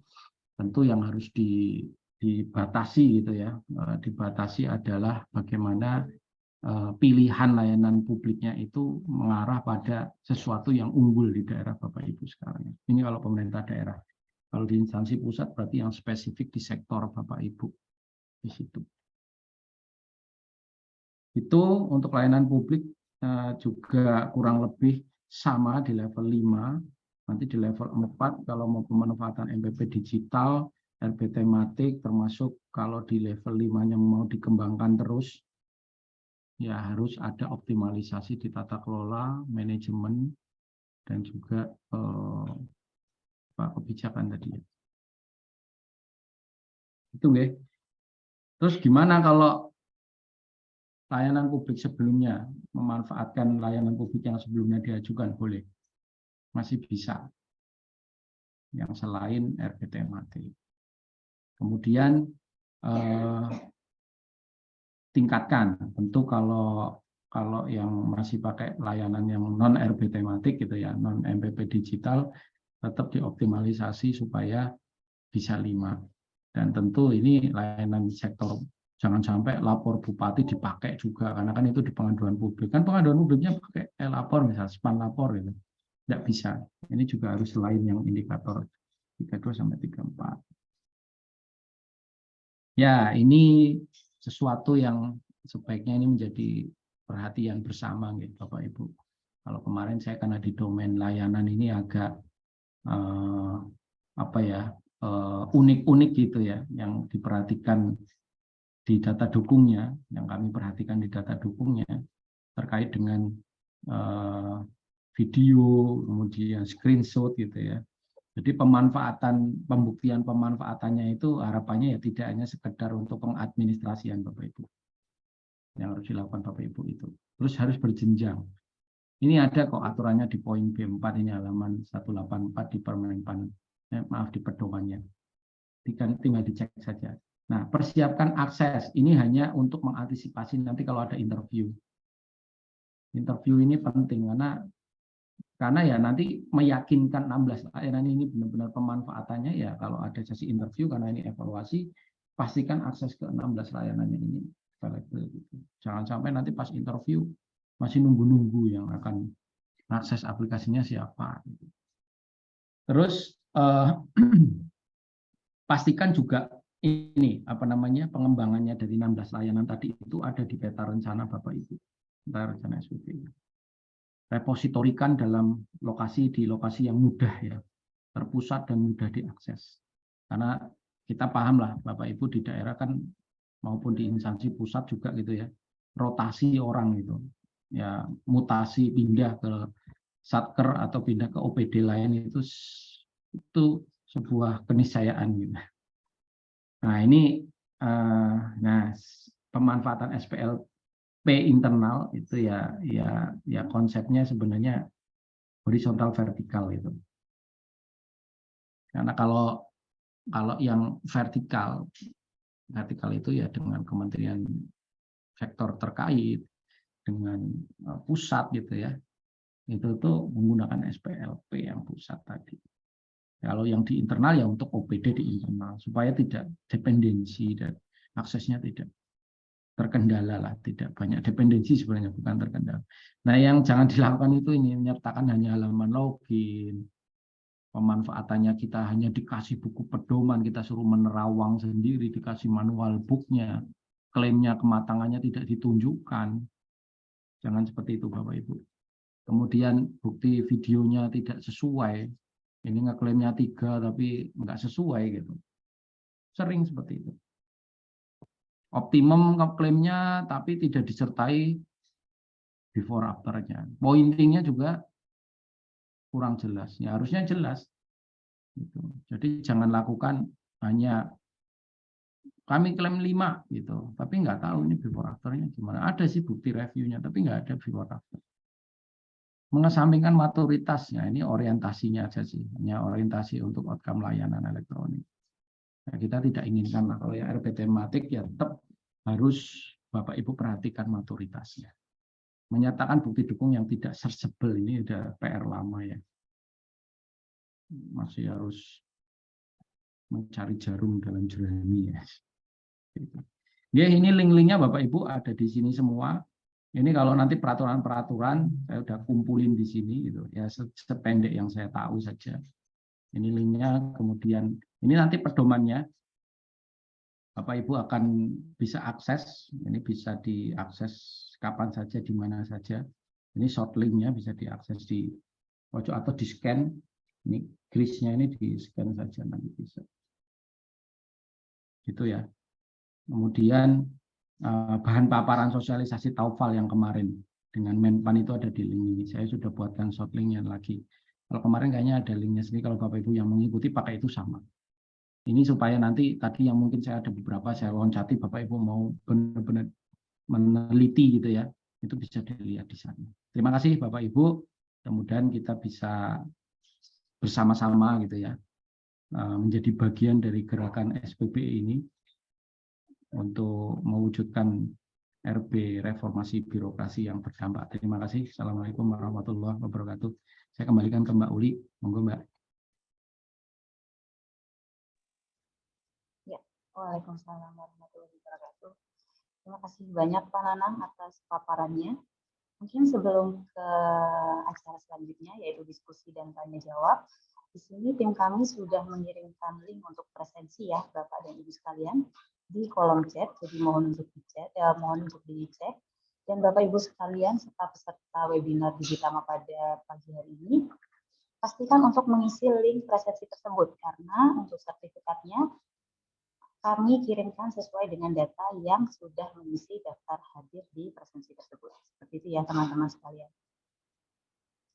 tentu yang harus dibatasi gitu ya. Dibatasi adalah bagaimana pilihan layanan publiknya itu mengarah pada sesuatu yang unggul di daerah Bapak Ibu sekarang. Ini kalau pemerintah daerah. Kalau di instansi pusat berarti yang spesifik di sektor Bapak Ibu di situ. Itu untuk layanan publik juga kurang lebih sama di level 5. Nanti di level 4 kalau mau pemanfaatan MPP digital, RP tematik, termasuk kalau di level 5-nya mau dikembangkan terus, ya harus ada optimalisasi di tata kelola, manajemen, dan juga kebijakan tadi. Itu nggih. Terus gimana kalau layanan publik sebelumnya, memanfaatkan layanan publik yang sebelumnya diajukan? Boleh, masih bisa. Yang selain RP-tematik. Kemudian tingkatkan. Tentu kalau yang masih pakai layanan yang non RP tematik gitu ya, non MPP digital, tetap dioptimalisasi supaya bisa 5. Dan tentu ini layanan sektor, jangan sampai lapor bupati dipakai juga, karena kan itu di pengaduan publik. Kan pengaduan publiknya pakai lapor, misalnya span lapor gitu. Tidak bisa. Ini juga harus selain yang indikator 32 sampai 34. Ya, ini sesuatu yang sebaiknya ini menjadi perhatian bersama gitu, Bapak Ibu. Kalau kemarin saya karena di domain layanan ini agak unik-unik gitu ya, yang diperhatikan di data dukungnya, yang kami perhatikan di data dukungnya terkait dengan video, kemudian screenshot gitu ya. Jadi pembuktian pemanfaatannya itu harapannya ya tidak hanya sekedar untuk pengadministrasian Bapak Ibu. Yang harus dilakukan Bapak Ibu itu. Terus harus berjenjang. Ini ada kok aturannya di poin B4 ini halaman 184 di Permenpan. Maaf di pedomannya. Tinggal dicek saja. Nah, persiapkan akses. Ini hanya untuk mengantisipasi nanti kalau ada interview. Interview ini penting karena ya nanti meyakinkan 16 layanan ini benar-benar pemanfaatannya ya kalau ada sesi interview, karena ini evaluasi, pastikan akses ke 16 layanannya ini available gitu. Jangan sampai nanti pas interview masih nunggu-nunggu yang akan akses aplikasinya siapa gitu. Terus pastikan juga ini pengembangannya dari 16 layanan tadi itu ada di peta rencana Bapak Ibu, peta rencana SPP. Repositorikan dalam di lokasi yang mudah ya, terpusat dan mudah diakses. Karena kita paham lah Bapak Ibu di daerah kan maupun di instansi pusat juga gitu ya, rotasi orang gitu. Ya, mutasi pindah ke satker atau pindah ke OPD lain itu sebuah keniscayaan gitu. Nah, ini pemanfaatan SPLP internal itu ya konsepnya sebenarnya horizontal vertikal itu. Karena kalau yang vertikal itu ya dengan kementerian sektor terkait, dengan pusat gitu ya, itu tuh menggunakan SPLP yang pusat tadi. Kalau yang di internal ya untuk OPD di internal supaya tidak dependensi dan aksesnya tidak terkendala lah, tidak banyak dependensi sebenarnya, bukan terkendala. Nah, yang jangan dilakukan itu ini menyertakan hanya halaman login, pemanfaatannya kita hanya dikasih buku pedoman, kita suruh menerawang sendiri, dikasih manual booknya, klaimnya kematangannya tidak ditunjukkan. Jangan seperti itu Bapak Ibu. Kemudian bukti videonya tidak sesuai, ini ngeklaimnya 3 tapi nggak sesuai gitu. Sering seperti itu. Optimum klaimnya tapi tidak disertai before after-nya. Pointingnya juga kurang jelas. Ya harusnya jelas. Gitu. Jadi jangan lakukan hanya kami klaim 5 gitu, tapi nggak tahu ini before after-nya gimana. Ada sih bukti reviewnya, tapi nggak ada before after. Mengesampingkan maturitasnya, ini orientasinya aja sih, hanya orientasi untuk outcome layanan elektronik. Nah, kita tidak inginkan lah kalau ya RP tematik ya tetap harus Bapak Ibu perhatikan maturitasnya. Menyatakan bukti dukung yang tidak searchable ini udah PR lama ya. Masih harus mencari jarum dalam jerami ya. Ya, ini link-linknya Bapak Ibu ada di sini semua. Ini kalau nanti peraturan-peraturan saya udah kumpulin di sini gitu ya, sependek yang saya tahu saja. Ini linknya, kemudian ini nanti pedomannya Bapak Ibu akan bisa akses. Ini bisa diakses kapan saja, di mana saja. Ini short linknya bisa diakses di pojok atau di scan. Ini grisnya ini di scan saja nanti bisa. Gitu ya. Kemudian bahan paparan sosialisasi Taufal yang kemarin dengan Menpan itu ada di link ini. Saya sudah buatkan short linknya lagi. Kalau kemarin kayaknya ada linknya sendiri. Kalau Bapak Ibu yang mengikuti pakai itu sama. Ini supaya nanti tadi yang mungkin saya ada beberapa saya loncati, Bapak Ibu mau benar-benar meneliti gitu ya, itu bisa dilihat di sana. Terima kasih Bapak Ibu. Kemudian kita bisa bersama-sama gitu ya menjadi bagian dari gerakan SPBE ini untuk mewujudkan RB reformasi birokrasi yang berdampak. Terima kasih. Assalamualaikum warahmatullahi wabarakatuh. Saya kembalikan ke Mbak Uli. Monggo Mbak. Ya, Waalaikumsalam warahmatullahi wabarakatuh. Terima kasih banyak Pak Nanang atas paparannya. Mungkin sebelum ke acara selanjutnya, yaitu diskusi dan tanya jawab, di sini tim kami sudah mengirimkan link untuk presensi ya, Bapak dan Ibu sekalian, di kolom chat. Jadi mohon untuk dicek. Dan Bapak Ibu sekalian serta peserta webinar Digitama pada pagi hari ini, pastikan untuk mengisi link presensi tersebut karena untuk sertifikatnya kami kirimkan sesuai dengan data yang sudah mengisi daftar hadir di presensi tersebut. Seperti itu ya teman-teman sekalian.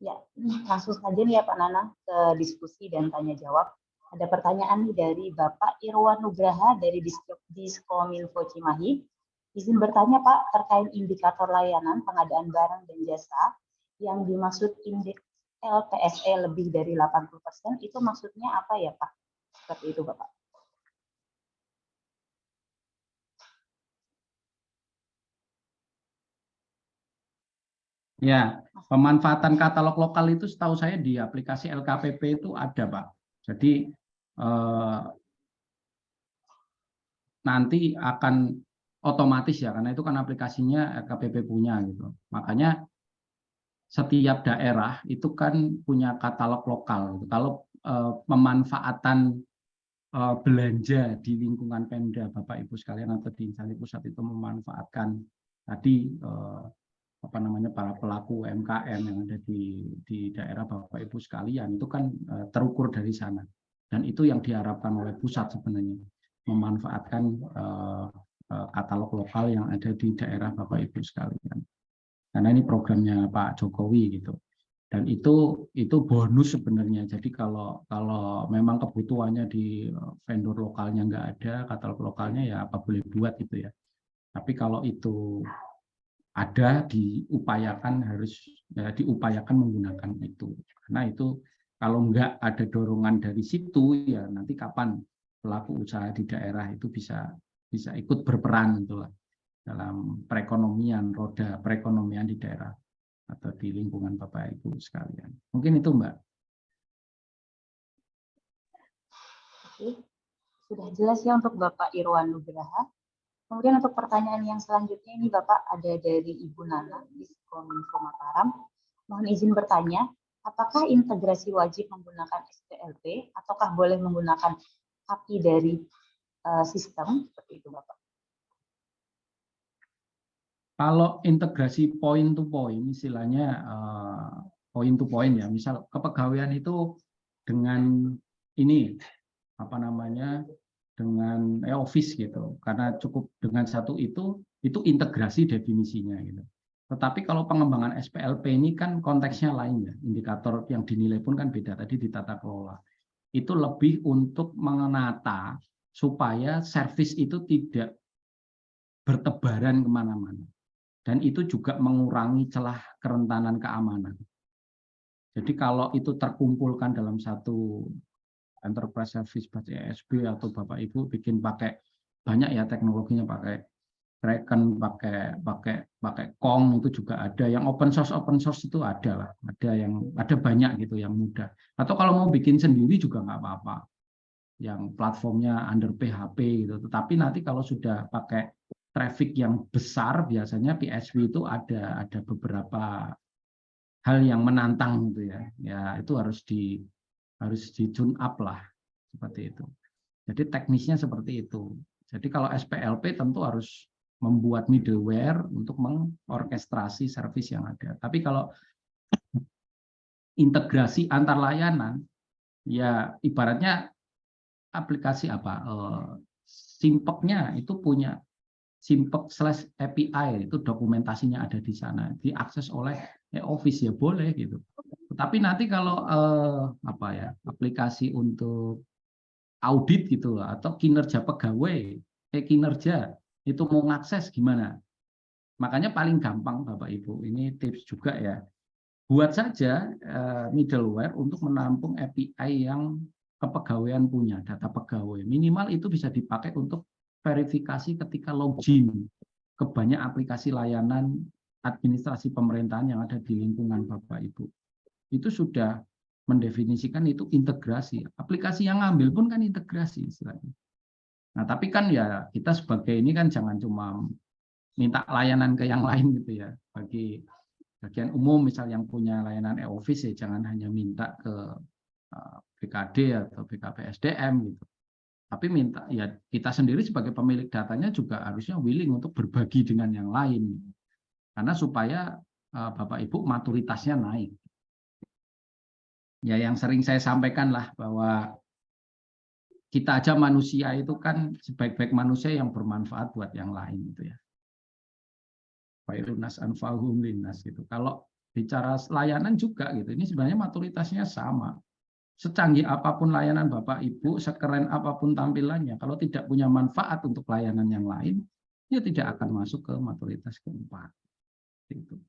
Ya, langsung saja nih ya Pak Nanang ke diskusi dan tanya jawab. Ada pertanyaan nih dari Bapak Irwan Nugraha dari Diskominfo Cimahi. Izin bertanya Pak terkait indikator layanan pengadaan barang dan jasa yang dimaksud indeks LPSE lebih dari 80%, itu maksudnya apa ya Pak? Seperti itu Bapak. Ya, pemanfaatan katalog lokal itu setahu saya di aplikasi LKPP itu ada, Pak. Jadi nanti akan otomatis ya, karena itu kan aplikasinya LKPP punya gitu. Makanya setiap daerah itu kan punya katalog lokal. Gitu. Kalau pemanfaatan belanja di lingkungan Pemda, Bapak Ibu sekalian atau di instansi pusat itu memanfaatkan tadi apa namanya para pelaku UMKM yang ada di daerah Bapak Ibu sekalian itu kan terukur dari sana, dan itu yang diharapkan oleh pusat sebenarnya, memanfaatkan katalog lokal yang ada di daerah Bapak Ibu sekalian, karena ini programnya Pak Jokowi gitu, dan itu bonus sebenarnya. Jadi kalau memang kebutuhannya di vendor lokalnya nggak ada katalog lokalnya, ya apa boleh buat gitu ya. Tapi kalau itu ada, harus diupayakan menggunakan itu, karena itu kalau nggak ada dorongan dari situ ya nanti kapan pelaku usaha di daerah itu bisa ikut berperan itulah dalam perekonomian, roda perekonomian di daerah atau di lingkungan Bapak Ibu sekalian. Mungkin itu Mbak. Oke, sudah jelas ya untuk Bapak Irwan Nugraha. Kemudian untuk pertanyaan yang selanjutnya ini Bapak ada dari Ibu Nana di Kominfo Mataram. Mohon izin bertanya, apakah integrasi wajib menggunakan SPLP ataukah boleh menggunakan API dari sistem? Seperti itu Bapak. Kalau integrasi point to point, istilahnya point to point ya, misal kepegawaian itu dengan ini apa namanya dengan Office gitu, karena cukup dengan satu itu integrasi definisinya gitu. Tetapi kalau pengembangan SPLP ini kan konteksnya lain ya, indikator yang dinilai pun kan beda, tadi di tata kelola. Itu lebih untuk menata supaya servis itu tidak bertebaran kemana-mana. Dan itu juga mengurangi celah kerentanan keamanan. Jadi kalau itu terkumpulkan dalam satu enterprise service ESB atau Bapak Ibu bikin pakai banyak ya teknologinya, pakai Kraken, pakai Kong, itu juga ada. Yang open source itu ada lah, ada banyak gitu yang mudah. Atau kalau mau bikin sendiri juga nggak apa-apa. Yang platformnya under PHP gitu. Tetapi nanti kalau sudah pakai traffic yang besar, biasanya PSW itu ada beberapa hal yang menantang gitu ya. Ya itu harus di tune up lah seperti itu. Jadi teknisnya seperti itu. Jadi kalau SPLP tentu harus membuat middleware untuk mengorkestrasi service yang ada. Tapi kalau integrasi antar layanan, ya ibaratnya aplikasi apa? Simpeknya itu punya simpek/API itu dokumentasinya ada di sana, diakses oleh e-office ya boleh gitu. Tapi nanti kalau aplikasi untuk audit gitu atau kinerja pegawai, kinerja itu mau ngakses gimana? Makanya paling gampang Bapak Ibu, ini tips juga ya. Buat saja middleware untuk menampung API yang kepegawaian punya, data pegawai. Minimal itu bisa dipakai untuk verifikasi ketika login ke banyak aplikasi layanan administrasi pemerintahan yang ada di lingkungan Bapak Ibu. Itu sudah mendefinisikan itu integrasi. Aplikasi yang ngambil pun kan integrasi istilahnya. Nah, tapi kan ya kita sebagai ini kan jangan cuma minta layanan ke yang lain gitu ya. Bagi bagian umum misal yang punya layanan e-office ya jangan hanya minta ke BKD atau BKPSDM gitu. Tapi minta ya kita sendiri sebagai pemilik datanya juga harusnya willing untuk berbagi dengan yang lain. Karena supaya Bapak Ibu maturitasnya naik. Ya yang sering saya sampaikan lah bahwa kita aja manusia itu kan sebaik-baik manusia yang bermanfaat buat yang lain gitu ya. Fairunas anfa'uhum linnas gitu. Kalau bicara layanan juga gitu, ini sebenarnya maturitasnya sama. Secanggih apapun layanan Bapak Ibu, sekeren apapun tampilannya, kalau tidak punya manfaat untuk layanan yang lain, dia tidak akan masuk ke maturitas keempat. Gitu.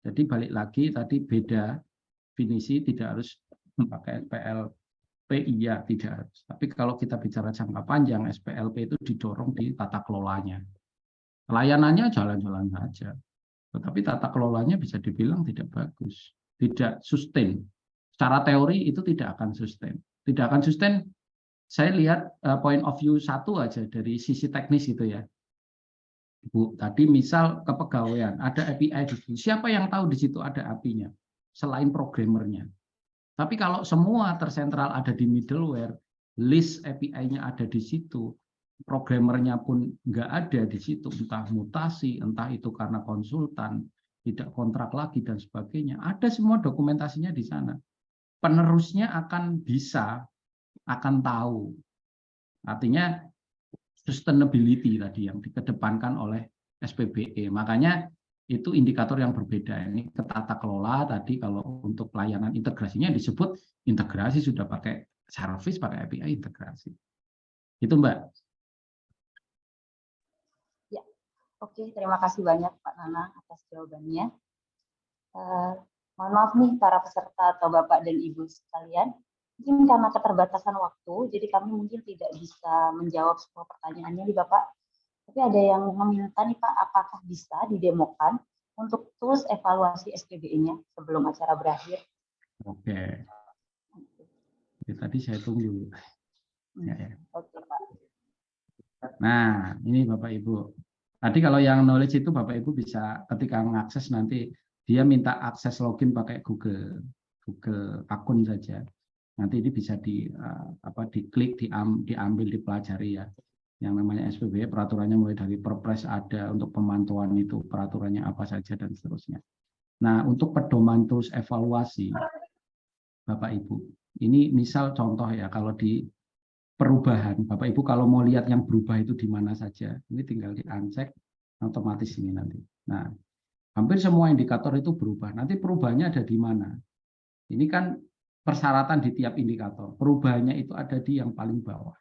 Jadi balik lagi tadi beda definisi, tidak harus memakai SPLP, iya tidak harus. Tapi kalau kita bicara jangka panjang, SPLP itu didorong di tata kelolanya. Layanannya jalan-jalan saja, tetapi tata kelolanya bisa dibilang tidak bagus, tidak sustain. Secara teori itu tidak akan sustain. Tidak akan sustain, saya lihat point of view satu aja dari sisi teknis itu ya. Bu, tadi misal kepegawaian, ada API di situ. Siapa yang tahu di situ ada API-nya? Selain programmernya. Tapi kalau semua tersentral ada di middleware, list API-nya ada di situ, programmernya pun nggak ada di situ, entah mutasi, entah itu karena konsultan, tidak kontrak lagi, dan sebagainya. Ada semua dokumentasinya di sana. Penerusnya akan bisa, akan tahu. Artinya sustainability tadi yang dikedepankan oleh SPBE. Makanya itu indikator yang berbeda. Ini ke tata kelola tadi kalau untuk pelayanan integrasinya disebut integrasi sudah pakai service, pakai API integrasi. Itu Mbak. Ya, oke. Terima kasih banyak Pak Nanang atas jawabannya. Mohon maaf nih para peserta atau Bapak dan Ibu sekalian. Mungkin karena keterbatasan waktu, jadi kami mungkin tidak bisa menjawab semua pertanyaannya nih Bapak. Tapi ada yang meminta nih Pak, apakah bisa didemokan untuk tools evaluasi SPBE-nya sebelum acara berakhir? Oke. Ya, tadi saya tunggu. Ya. Oke Pak. Nah, ini Bapak Ibu. Tadi kalau yang knowledge itu Bapak Ibu bisa ketika mengakses nanti dia minta akses login pakai Google akun saja. Nanti ini bisa diklik, diambil, dipelajari ya. Yang namanya SPBE, peraturannya mulai dari Perpres ada untuk pemantauan itu, peraturannya apa saja dan seterusnya. Nah, untuk pedoman tools evaluasi, Bapak Ibu, ini misal contoh ya, kalau di perubahan, Bapak Ibu kalau mau lihat yang berubah itu di mana saja, ini tinggal di-uncheck, otomatis ini nanti. Nah, hampir semua indikator itu berubah. Nanti perubahannya ada di mana? Ini kan persyaratan di tiap indikator. Perubahannya itu ada di yang paling bawah.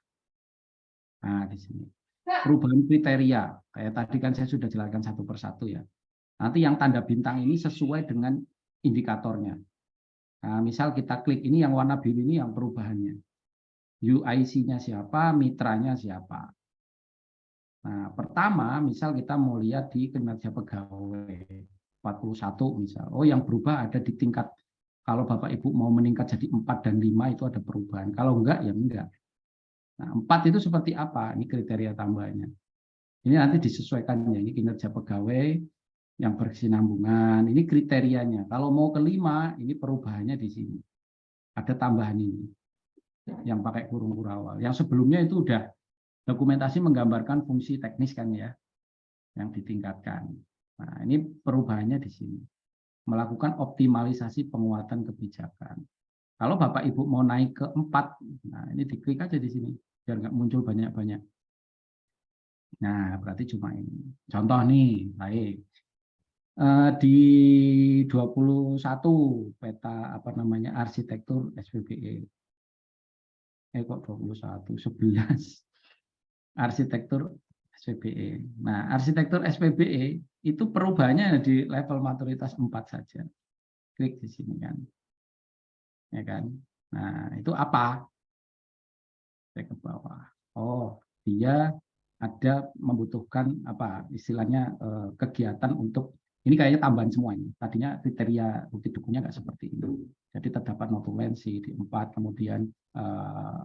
Nah, di sini. Perubahan kriteria. Kayak tadi kan saya sudah jelaskan satu persatu ya. Nanti yang tanda bintang ini sesuai dengan indikatornya. Nah, misal kita klik ini yang warna biru ini yang perubahannya. UIC-nya siapa, mitranya siapa. Nah, pertama misal kita mau lihat di kinerja pegawai 41 misal. Oh, yang berubah ada di tingkat. Kalau Bapak Ibu mau meningkat jadi 4 dan 5 itu ada perubahan. Kalau enggak, ya enggak. Nah, 4 itu seperti apa? Ini kriteria tambahannya. Ini nanti disesuaikan ya. Ini kinerja pegawai yang berkesinambungan. Ini kriterianya. Kalau mau ke 5, ini perubahannya di sini. Ada tambahan ini. Yang pakai kurung kurawal. Yang sebelumnya itu udah dokumentasi menggambarkan fungsi teknis kan ya. Yang ditingkatkan. Nah, ini perubahannya di sini. Melakukan optimalisasi penguatan kebijakan. Kalau Bapak Ibu mau naik ke 4, nah ini diklik aja di sini biar nggak muncul banyak-banyak. Nah, berarti cuma ini. Contoh nih, baik. Di 21 peta apa namanya arsitektur SPBE. Kok 21, 11 arsitektur SPBE. Nah, arsitektur SPBE itu perubahannya di level maturitas 4 saja. Klik di sini kan. Ya kan? Nah, itu apa? Saya ke bawah. Oh, dia ada membutuhkan apa istilahnya kegiatan untuk ini kayaknya tambahan semua ini. Tadinya kriteria bukti dukungnya nggak seperti ini. Jadi terdapat notulensi di 4, kemudian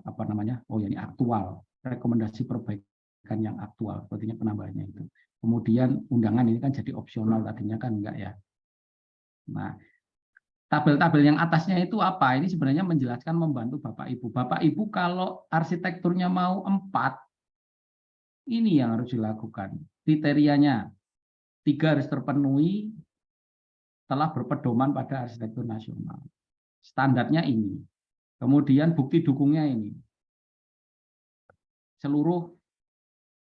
apa namanya? Oh ya ini aktual, rekomendasi perbaikan yang aktual, sepertinya penambahannya itu. Kemudian undangan ini kan jadi opsional, tadinya kan enggak ya. Nah, tabel-tabel yang atasnya itu apa? Ini sebenarnya menjelaskan membantu Bapak Ibu. Bapak Ibu kalau arsitekturnya mau 4, ini yang harus dilakukan. Kriterianya 3 harus terpenuhi telah berpedoman pada arsitektur nasional. Standarnya ini. Kemudian bukti dukungnya ini. Seluruh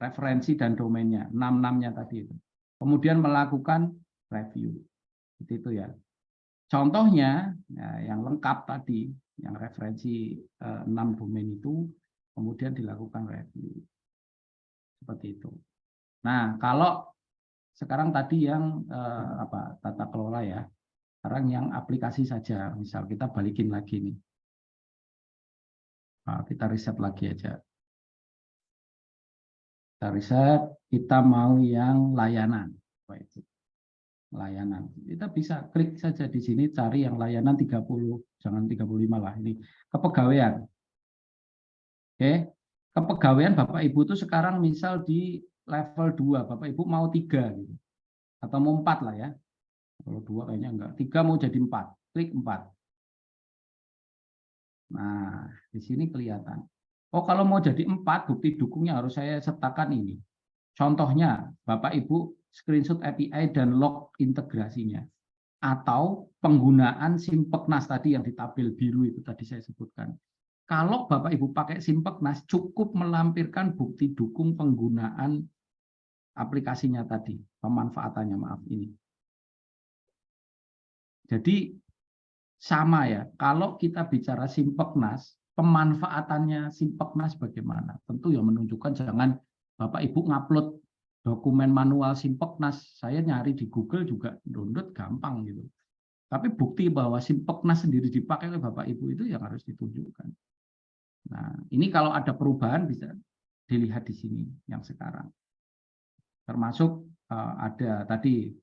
referensi dan domainnya, 6-6-nya tadi itu. Kemudian melakukan review. Itu ya. Contohnya ya, yang lengkap tadi, yang referensi 6 domain itu, kemudian dilakukan review. Seperti itu. Nah, kalau sekarang tadi yang apa tata kelola ya. Sekarang yang aplikasi saja. Misal kita balikin lagi nih. Nah, kita riset lagi aja. Kita riset, kita mau yang layanan. Layanan. Kita bisa klik saja di sini cari yang layanan 30, jangan 35 lah ini. Kepegawaian. Oke. Kepegawaian Bapak Ibu itu sekarang misal di level 2, Bapak Ibu mau 3 gitu. Atau mau 4 lah ya. Kalau 2 kayaknya enggak. 3 mau jadi 4. Klik 4. Nah, di sini kelihatan. Oh, kalau mau jadi 4, bukti dukungnya harus saya sertakan ini. Contohnya, Bapak Ibu screenshot API dan log integrasinya. Atau penggunaan Simpeknas tadi yang di tabel biru itu tadi saya sebutkan. Kalau Bapak Ibu pakai Simpeknas, cukup melampirkan bukti dukung penggunaan aplikasinya tadi. Pemanfaatannya, maaf ini. Jadi, sama ya, kalau kita bicara Simpeknas, pemanfaatannya Simpeknas bagaimana? Tentu ya menunjukkan jangan Bapak Ibu ngupload dokumen manual Simpeknas, saya nyari di Google juga download gampang gitu. Tapi bukti bahwa Simpeknas sendiri dipakai oleh Bapak Ibu itu yang harus ditunjukkan. Nah, ini kalau ada perubahan bisa dilihat di sini yang sekarang. Termasuk ada tadi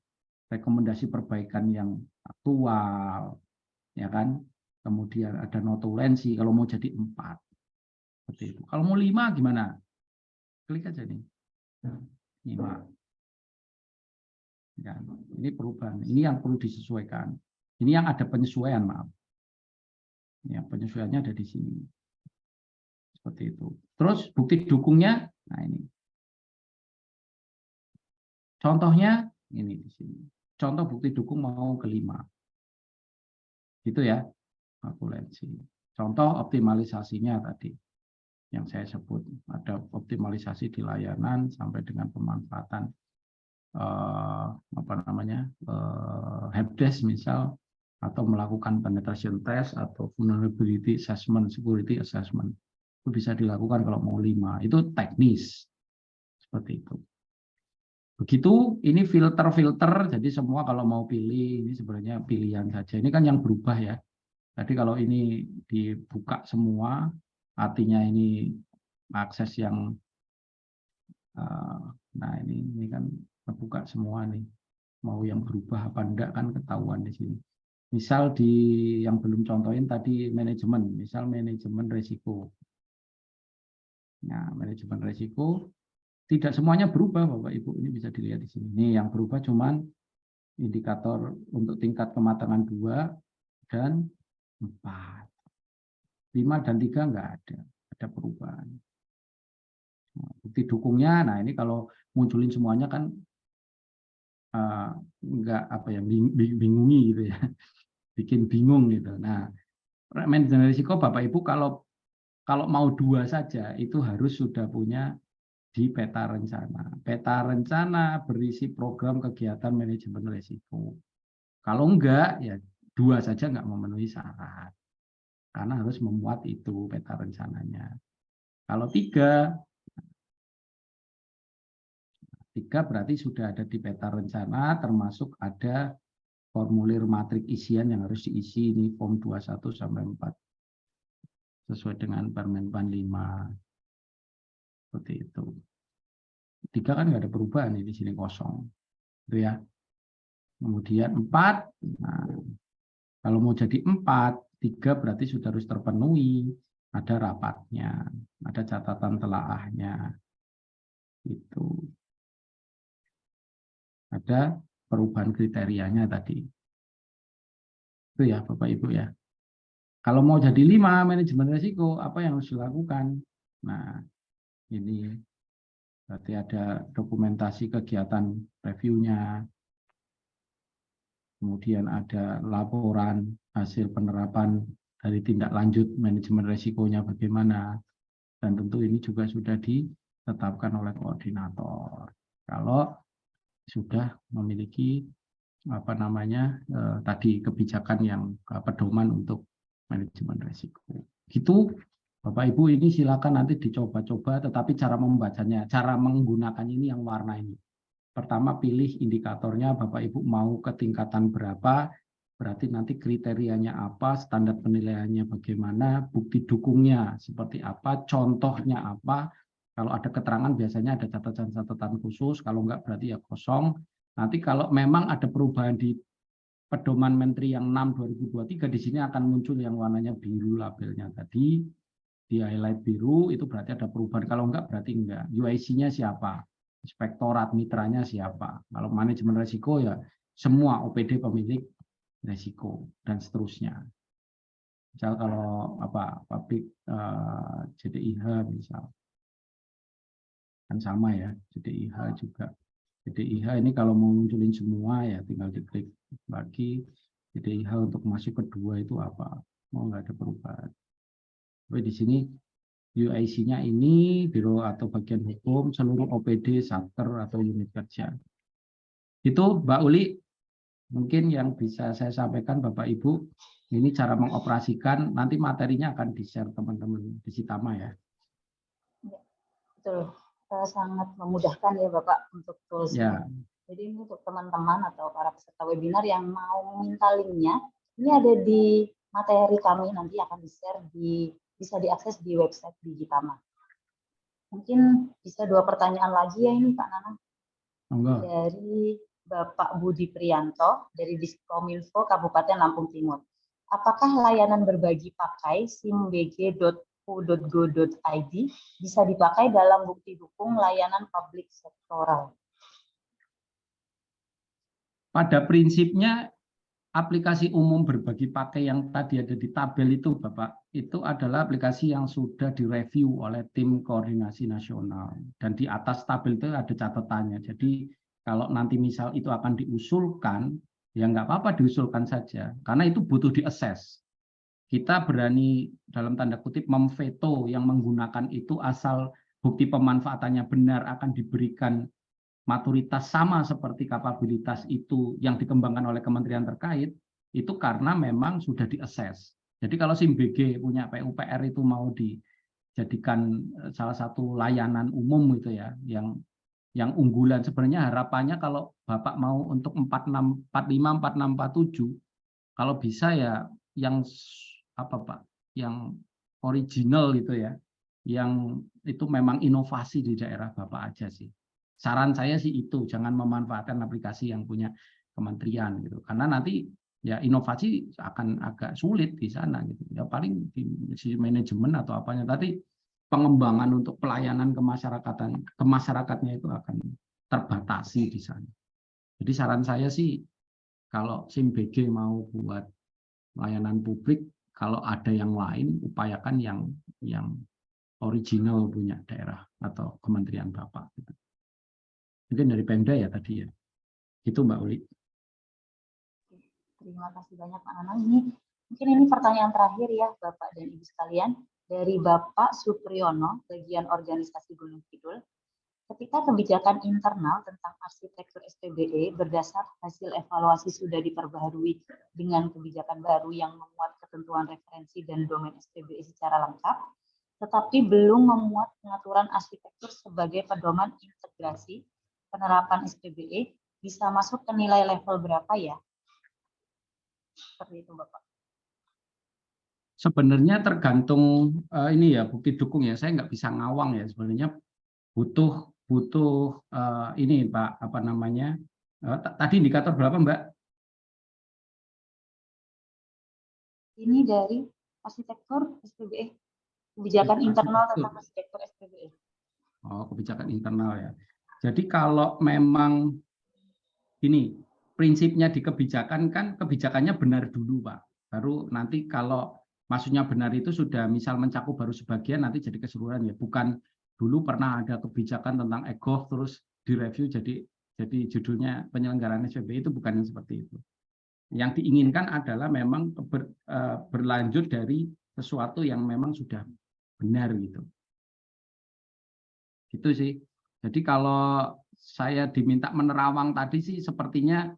rekomendasi perbaikan yang aktual, ya kan? Kemudian ada notulensi kalau mau jadi 4. Seperti itu. Kalau mau 5 gimana? Klik aja nih. 5. Ya, ini perubahan. Ini yang perlu disesuaikan. Ini yang ada penyesuaian, maaf. Ya, penyesuaiannya ada di sini. Seperti itu. Terus bukti dukungnya, nah ini. Contohnya ini di sini. Contoh bukti dukung mau ke-5. Gitu ya. Kalkulasi. Contoh optimalisasinya tadi yang saya sebut, ada optimalisasi di layanan sampai dengan pemanfaatan apa namanya helpdesk misal, atau melakukan penetration test atau vulnerability assessment, security assessment. Itu bisa dilakukan kalau mau 5. Itu teknis seperti itu. Begitu ini filter-filter, jadi semua kalau mau pilih ini sebenarnya pilihan saja. Ini kan yang berubah ya. Jadi kalau ini dibuka semua, artinya ini akses yang nah ini kan terbuka semua nih. Mau yang berubah apa enggak kan ketahuan di sini. Misal di yang belum contohin tadi manajemen, misal manajemen risiko. Nah, manajemen risiko tidak semuanya berubah Bapak Ibu, ini bisa dilihat di sini. Ini yang berubah cuman indikator untuk tingkat kematangan 2 dan 4. 5 dan 3 enggak ada perubahan. Nah, bukti dukungnya, nah ini kalau munculin semuanya kan enggak apa ya, bingungi gitu ya. Bikin bingung gitu. Nah, manajemen risiko Bapak Ibu kalau mau 2 saja itu harus sudah punya di peta rencana. Peta rencana berisi program kegiatan manajemen risiko. Kalau enggak, ya 2 saja enggak memenuhi syarat. Karena harus memuat itu peta rencananya. Kalau 3 berarti sudah ada di peta rencana, termasuk ada formulir matrik isian yang harus diisi, ini form 21 sampai 4. Sesuai dengan Permenpan 5. Seperti itu. 3 kan nggak ada perubahan, di sini kosong. Itu ya. Kemudian 4, nah, kalau mau jadi 4, 3 berarti sudah harus terpenuhi. Ada rapatnya, ada catatan telaahnya. Itu. Ada perubahan kriterianya tadi. Itu ya Bapak Ibu ya. Kalau mau jadi 5 manajemen risiko, apa yang harus dilakukan? Nah, ini berarti ada dokumentasi kegiatan reviewnya, kemudian ada laporan hasil penerapan dari tindak lanjut manajemen risikonya bagaimana, dan tentu ini juga sudah ditetapkan oleh koordinator. Kalau sudah memiliki tadi kebijakan yang pedoman untuk manajemen risiko. Gitu Bapak Ibu, ini silakan nanti dicoba-coba, tetapi cara membacanya, cara menggunakan ini yang warna ini. Pertama pilih indikatornya Bapak Ibu mau ke tingkatan berapa, berarti nanti kriterianya apa, standar penilaiannya bagaimana, bukti dukungnya seperti apa, contohnya apa. Kalau ada keterangan biasanya ada catatan-catatan khusus, kalau enggak berarti ya kosong. Nanti kalau memang ada perubahan di Pedoman Menteri yang 6/2023, di sini akan muncul yang warnanya biru labelnya tadi, di highlight biru, itu berarti ada perubahan. Kalau enggak berarti enggak. UIC-nya siapa? Inspektorat mitranya siapa? Kalau manajemen risiko ya semua OPD pemilik risiko dan seterusnya. Misal kalau pabrik JDIH misal, kan sama ya, JDIH juga. JDIH ini kalau mau munculin semua ya tinggal diklik lagi. JDIH untuk masuk kedua itu apa? Mau nggak ada perubahan. Tapi di sini UIC-nya ini biro atau bagian hukum seluruh OPD, satker atau unit kerja. Itu Mbak Uli mungkin yang bisa saya sampaikan Bapak Ibu. Ini cara mengoperasikan, nanti materinya akan di-share teman-teman di Sitama ya. Betul. Sangat memudahkan ya Bapak untuk toolsnya. Ya. Jadi ini untuk teman-teman atau para peserta webinar yang mau meminta linknya, ini ada di materi kami, nanti akan di-share, bisa diakses di website Digitama. Mungkin bisa 2 pertanyaan lagi ya ini Pak Nanang. Enggak. Dari Bapak Budi Priyanto dari Diskominfo Kabupaten Lampung Timur. Apakah layanan berbagi pakai simbg.pu.go.id bisa dipakai dalam bukti dukung layanan publik sektoral? Pada prinsipnya aplikasi umum berbagi pakai yang tadi ada di tabel itu Bapak, itu adalah aplikasi yang sudah direview oleh tim koordinasi nasional. Dan di atas tabel itu ada catatannya. Jadi kalau nanti misal itu akan diusulkan, ya nggak apa-apa diusulkan saja. Karena itu butuh di-assess. Kita berani dalam tanda kutip memveto yang menggunakan itu asal bukti pemanfaatannya benar akan diberikan maturitas sama seperti kapabilitas itu yang dikembangkan oleh kementerian terkait, itu karena memang sudah di-assess. Jadi kalau SIMBG punya PUPR itu mau dijadikan salah satu layanan umum itu ya, yang unggulan, sebenarnya harapannya kalau Bapak mau untuk 46, 45, 46, 47, kalau bisa ya yang yang original gitu ya, yang itu memang inovasi di daerah Bapak aja sih. Saran saya sih itu, jangan memanfaatkan aplikasi yang punya kementerian gitu, karena nanti ya inovasi akan agak sulit di sana gitu. Ya paling di manajemen atau apanya tadi, pengembangan untuk pelayanan kemasyarakatnya itu akan terbatasi di sana. Jadi saran saya sih kalau SIMBG mau buat layanan publik, kalau ada yang lain upayakan yang original punya daerah atau kementerian Bapak. Mungkin dari Pemda ya tadi ya. Itu Mbak Uli. Terima kasih banyak Pak Nanang. Mungkin ini pertanyaan terakhir ya Bapak dan Ibu sekalian. Dari Bapak Supriyono, bagian organisasi Gunung Kidul. Ketika kebijakan internal tentang arsitektur SPBE berdasar hasil evaluasi sudah diperbaharui dengan kebijakan baru yang memuat ketentuan referensi dan domain SPBE secara lengkap, tetapi belum memuat pengaturan arsitektur sebagai pedoman integrasi penerapan SPBE, bisa masuk ke nilai level berapa ya? Seperti itu, Bapak. Sebenarnya tergantung ini ya bukti dukung ya. Saya nggak bisa ngawang ya. Sebenarnya butuh ini Pak, apa namanya? Tadi indikator berapa Mbak? Ini dari arsitektur SPBE, kebijakan internal tentang arsitektur SPBE. Oh, kebijakan internal ya. Jadi kalau memang ini prinsipnya di kebijakan kan kebijakannya benar dulu Pak. Baru nanti kalau maksudnya benar itu sudah misal mencakup baru sebagian nanti jadi keseluruhan ya. Bukan dulu pernah ada kebijakan tentang EGOV terus direview jadi judulnya penyelenggaraan SPBE, itu bukan yang seperti itu. Yang diinginkan adalah memang berlanjut dari sesuatu yang memang sudah benar gitu. Gitu sih. Jadi kalau saya diminta menerawang tadi sih sepertinya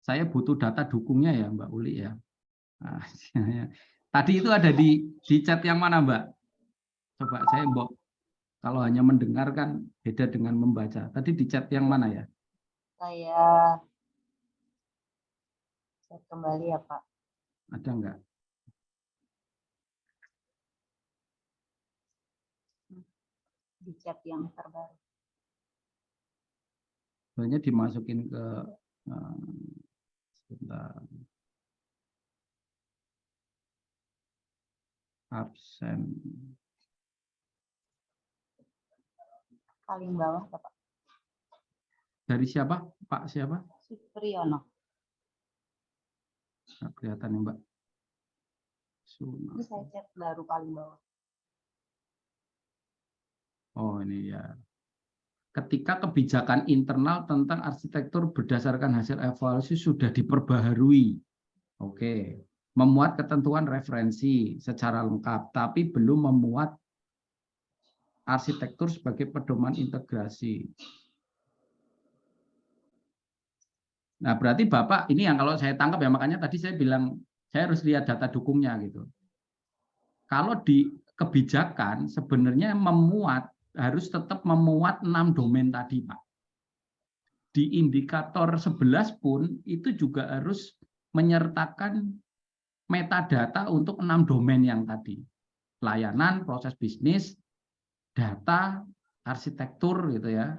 saya butuh data dukungnya ya Mbak Uli ya. Nah, tadi itu ada di chat yang mana Mbak? Coba saya Mbak, kalau hanya mendengar kan beda dengan membaca. Tadi di chat yang mana ya? Saya chat kembali ya Pak. Ada enggak? Di chat yang terbaru. Sebenarnya dimasukin ke sebentar. Absen. Paling bawah Bapak. Dari siapa? Pak siapa? Supriyono. Nggak kelihatan ya Mbak. Ini saya chat baru paling bawah. Oh ini ya. Ketika kebijakan internal tentang arsitektur berdasarkan hasil evaluasi sudah diperbaharui. Oke. Memuat ketentuan referensi secara lengkap, tapi belum memuat arsitektur sebagai pedoman integrasi. Nah, berarti Bapak ini yang kalau saya tangkap ya, makanya tadi saya bilang saya harus lihat data dukungnya gitu. Kalau di kebijakan sebenarnya harus tetap memuat 6 domain tadi, Pak. Di indikator 11 pun itu juga harus menyertakan metadata untuk 6 domain yang tadi. Pelayanan, proses bisnis, data, arsitektur gitu ya.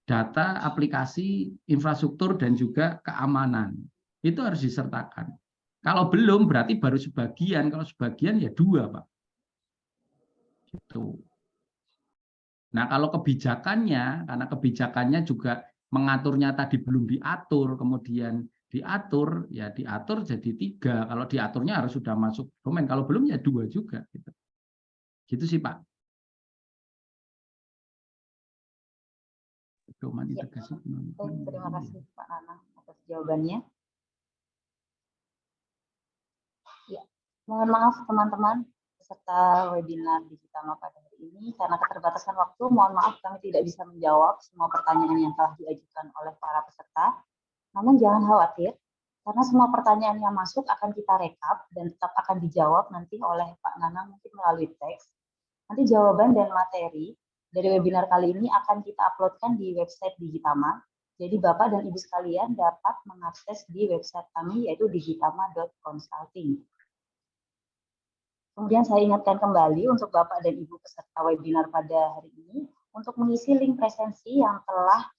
Data, aplikasi, infrastruktur dan juga keamanan. Itu harus disertakan. Kalau belum berarti baru sebagian, kalau sebagian ya 2, Pak. Gitu. Nah, kalau kebijakannya, karena kebijakannya juga mengaturnya tadi belum diatur, kemudian diatur, ya diatur jadi 3. Kalau diaturnya harus sudah masuk domain, kalau belum ya 2 juga. Gitu sih Pak. Domain integrasi. Terima kasih Pak Nana atas jawabannya. Ya, mohon maaf teman-teman peserta webinar Digitama pada hari ini, karena keterbatasan waktu, mohon maaf kami tidak bisa menjawab semua pertanyaan yang telah diajukan oleh para peserta. Namun jangan khawatir, karena semua pertanyaan yang masuk akan kita rekap dan tetap akan dijawab nanti oleh Pak Nana mungkin melalui teks. Nanti jawaban dan materi dari webinar kali ini akan kita uploadkan di website Digitama. Jadi Bapak dan Ibu sekalian dapat mengakses di website kami yaitu digitama.consulting. Kemudian saya ingatkan kembali untuk Bapak dan Ibu peserta webinar pada hari ini untuk mengisi link presensi yang telah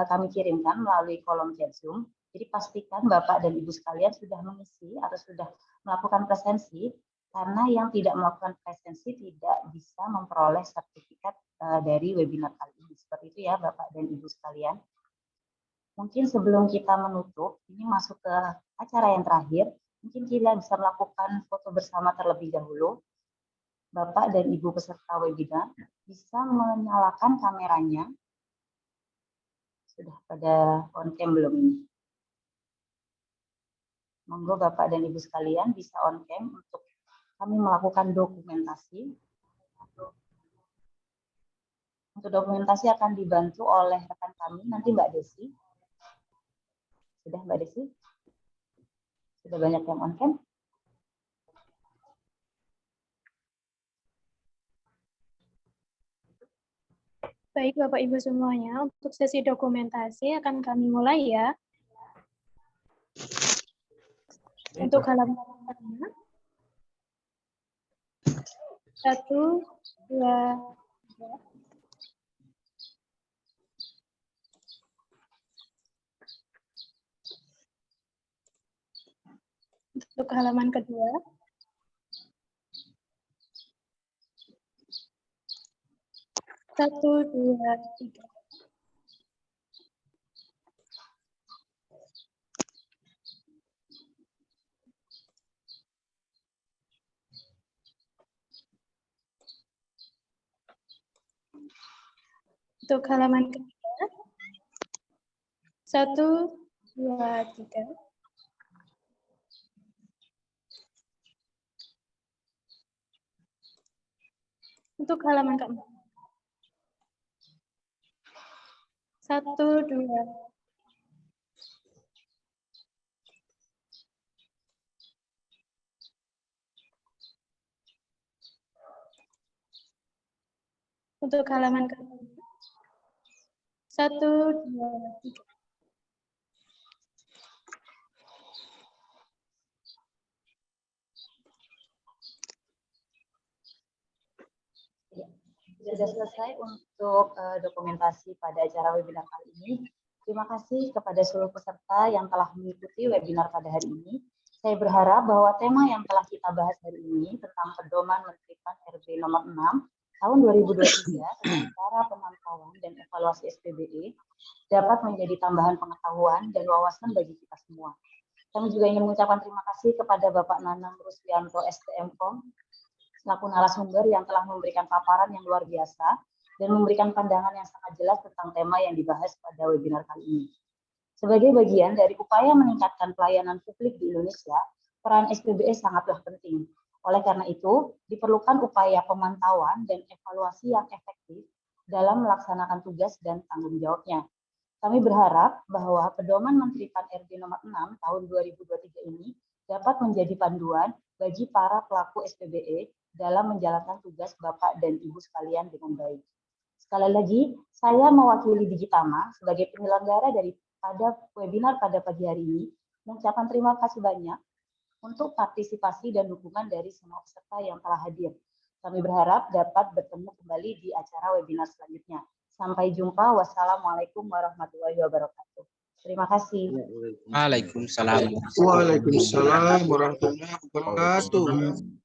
kami kirimkan melalui kolom chat Zoom. Jadi pastikan Bapak dan Ibu sekalian sudah mengisi atau sudah melakukan presensi, karena yang tidak melakukan presensi tidak bisa memperoleh sertifikat dari webinar kali ini. Seperti itu ya Bapak dan Ibu sekalian. Mungkin sebelum kita menutup, ini masuk ke acara yang terakhir, mungkin kita bisa melakukan foto bersama terlebih dahulu. Bapak dan Ibu peserta webinar bisa menyalakan kameranya. Sudah pada on cam belum ini? Monggo Bapak dan Ibu sekalian bisa on cam untuk kami melakukan dokumentasi. Untuk dokumentasi akan dibantu oleh rekan kami, nanti Mbak Desi. Sudah Mbak Desi? Sudah banyak yang on cam? Baik Bapak Ibu semuanya, untuk sesi dokumentasi akan kami mulai ya. Untuk halaman pertama, 1, 2, 3. Untuk halaman kedua, 1, 2, 3. Untuk halaman ketiga, 1, 2, 3. Untuk halaman keempat, 1, 2. Untuk halaman kelima, 1, 2, 3. Sudah selesai untuk dokumentasi pada acara webinar kali ini. Terima kasih kepada seluruh peserta yang telah mengikuti webinar pada hari ini. Saya berharap bahwa tema yang telah kita bahas hari ini tentang pedoman menertibkan RB nomor 6 tahun 2023 tentang cara pemantauan dan evaluasi SPBE dapat menjadi tambahan pengetahuan dan wawasan bagi kita semua. Kami juga ingin mengucapkan terima kasih kepada Bapak Nanang Ruswianto STMKOM selaku narasumber yang telah memberikan paparan yang luar biasa dan memberikan pandangan yang sangat jelas tentang tema yang dibahas pada webinar kali ini. Sebagai bagian dari upaya meningkatkan pelayanan publik di Indonesia, peran SPBE sangatlah penting. Oleh karena itu, diperlukan upaya pemantauan dan evaluasi yang efektif dalam melaksanakan tugas dan tanggung jawabnya. Kami berharap bahwa pedoman Menteri PAN-RB nomor 6 tahun 2023 ini dapat menjadi panduan bagi para pelaku SPBE dalam menjalankan tugas Bapak dan Ibu sekalian dengan baik. Sekali lagi, saya mewakili Digitama sebagai penyelenggara pada webinar pada pagi hari ini, mengucapkan terima kasih banyak untuk partisipasi dan dukungan dari semua peserta yang telah hadir. Kami berharap dapat bertemu kembali di acara webinar selanjutnya. Sampai jumpa. Wassalamualaikum warahmatullahi wabarakatuh. Terima kasih. Waalaikumsalam. Waalaikumsalam warahmatullahi wabarakatuh.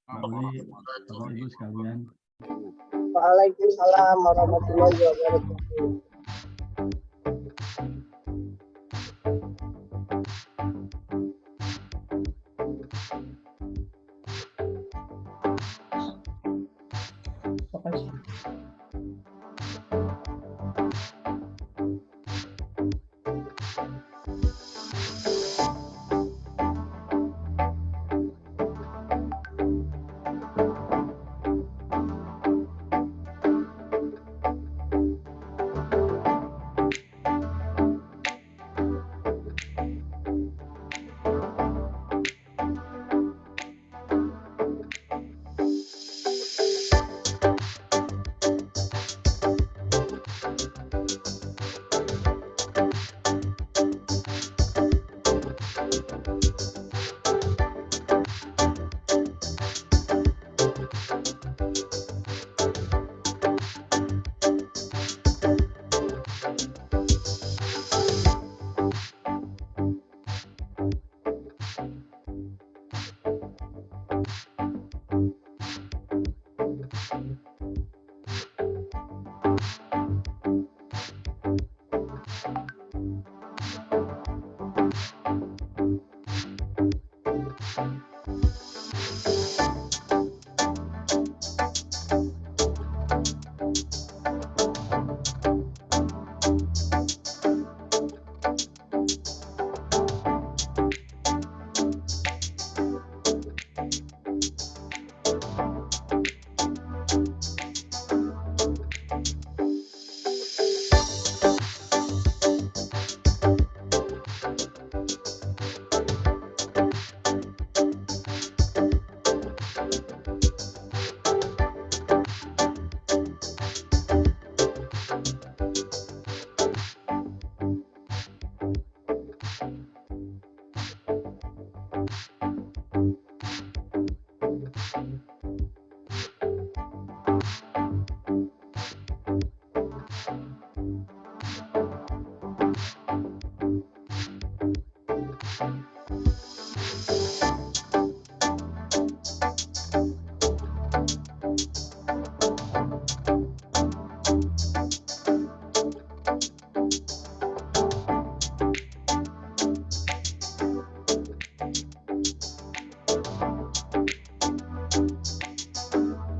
Baik, Bapak Ibu sekalian. Waalaikumsalam warahmatullahi wabarakatuh.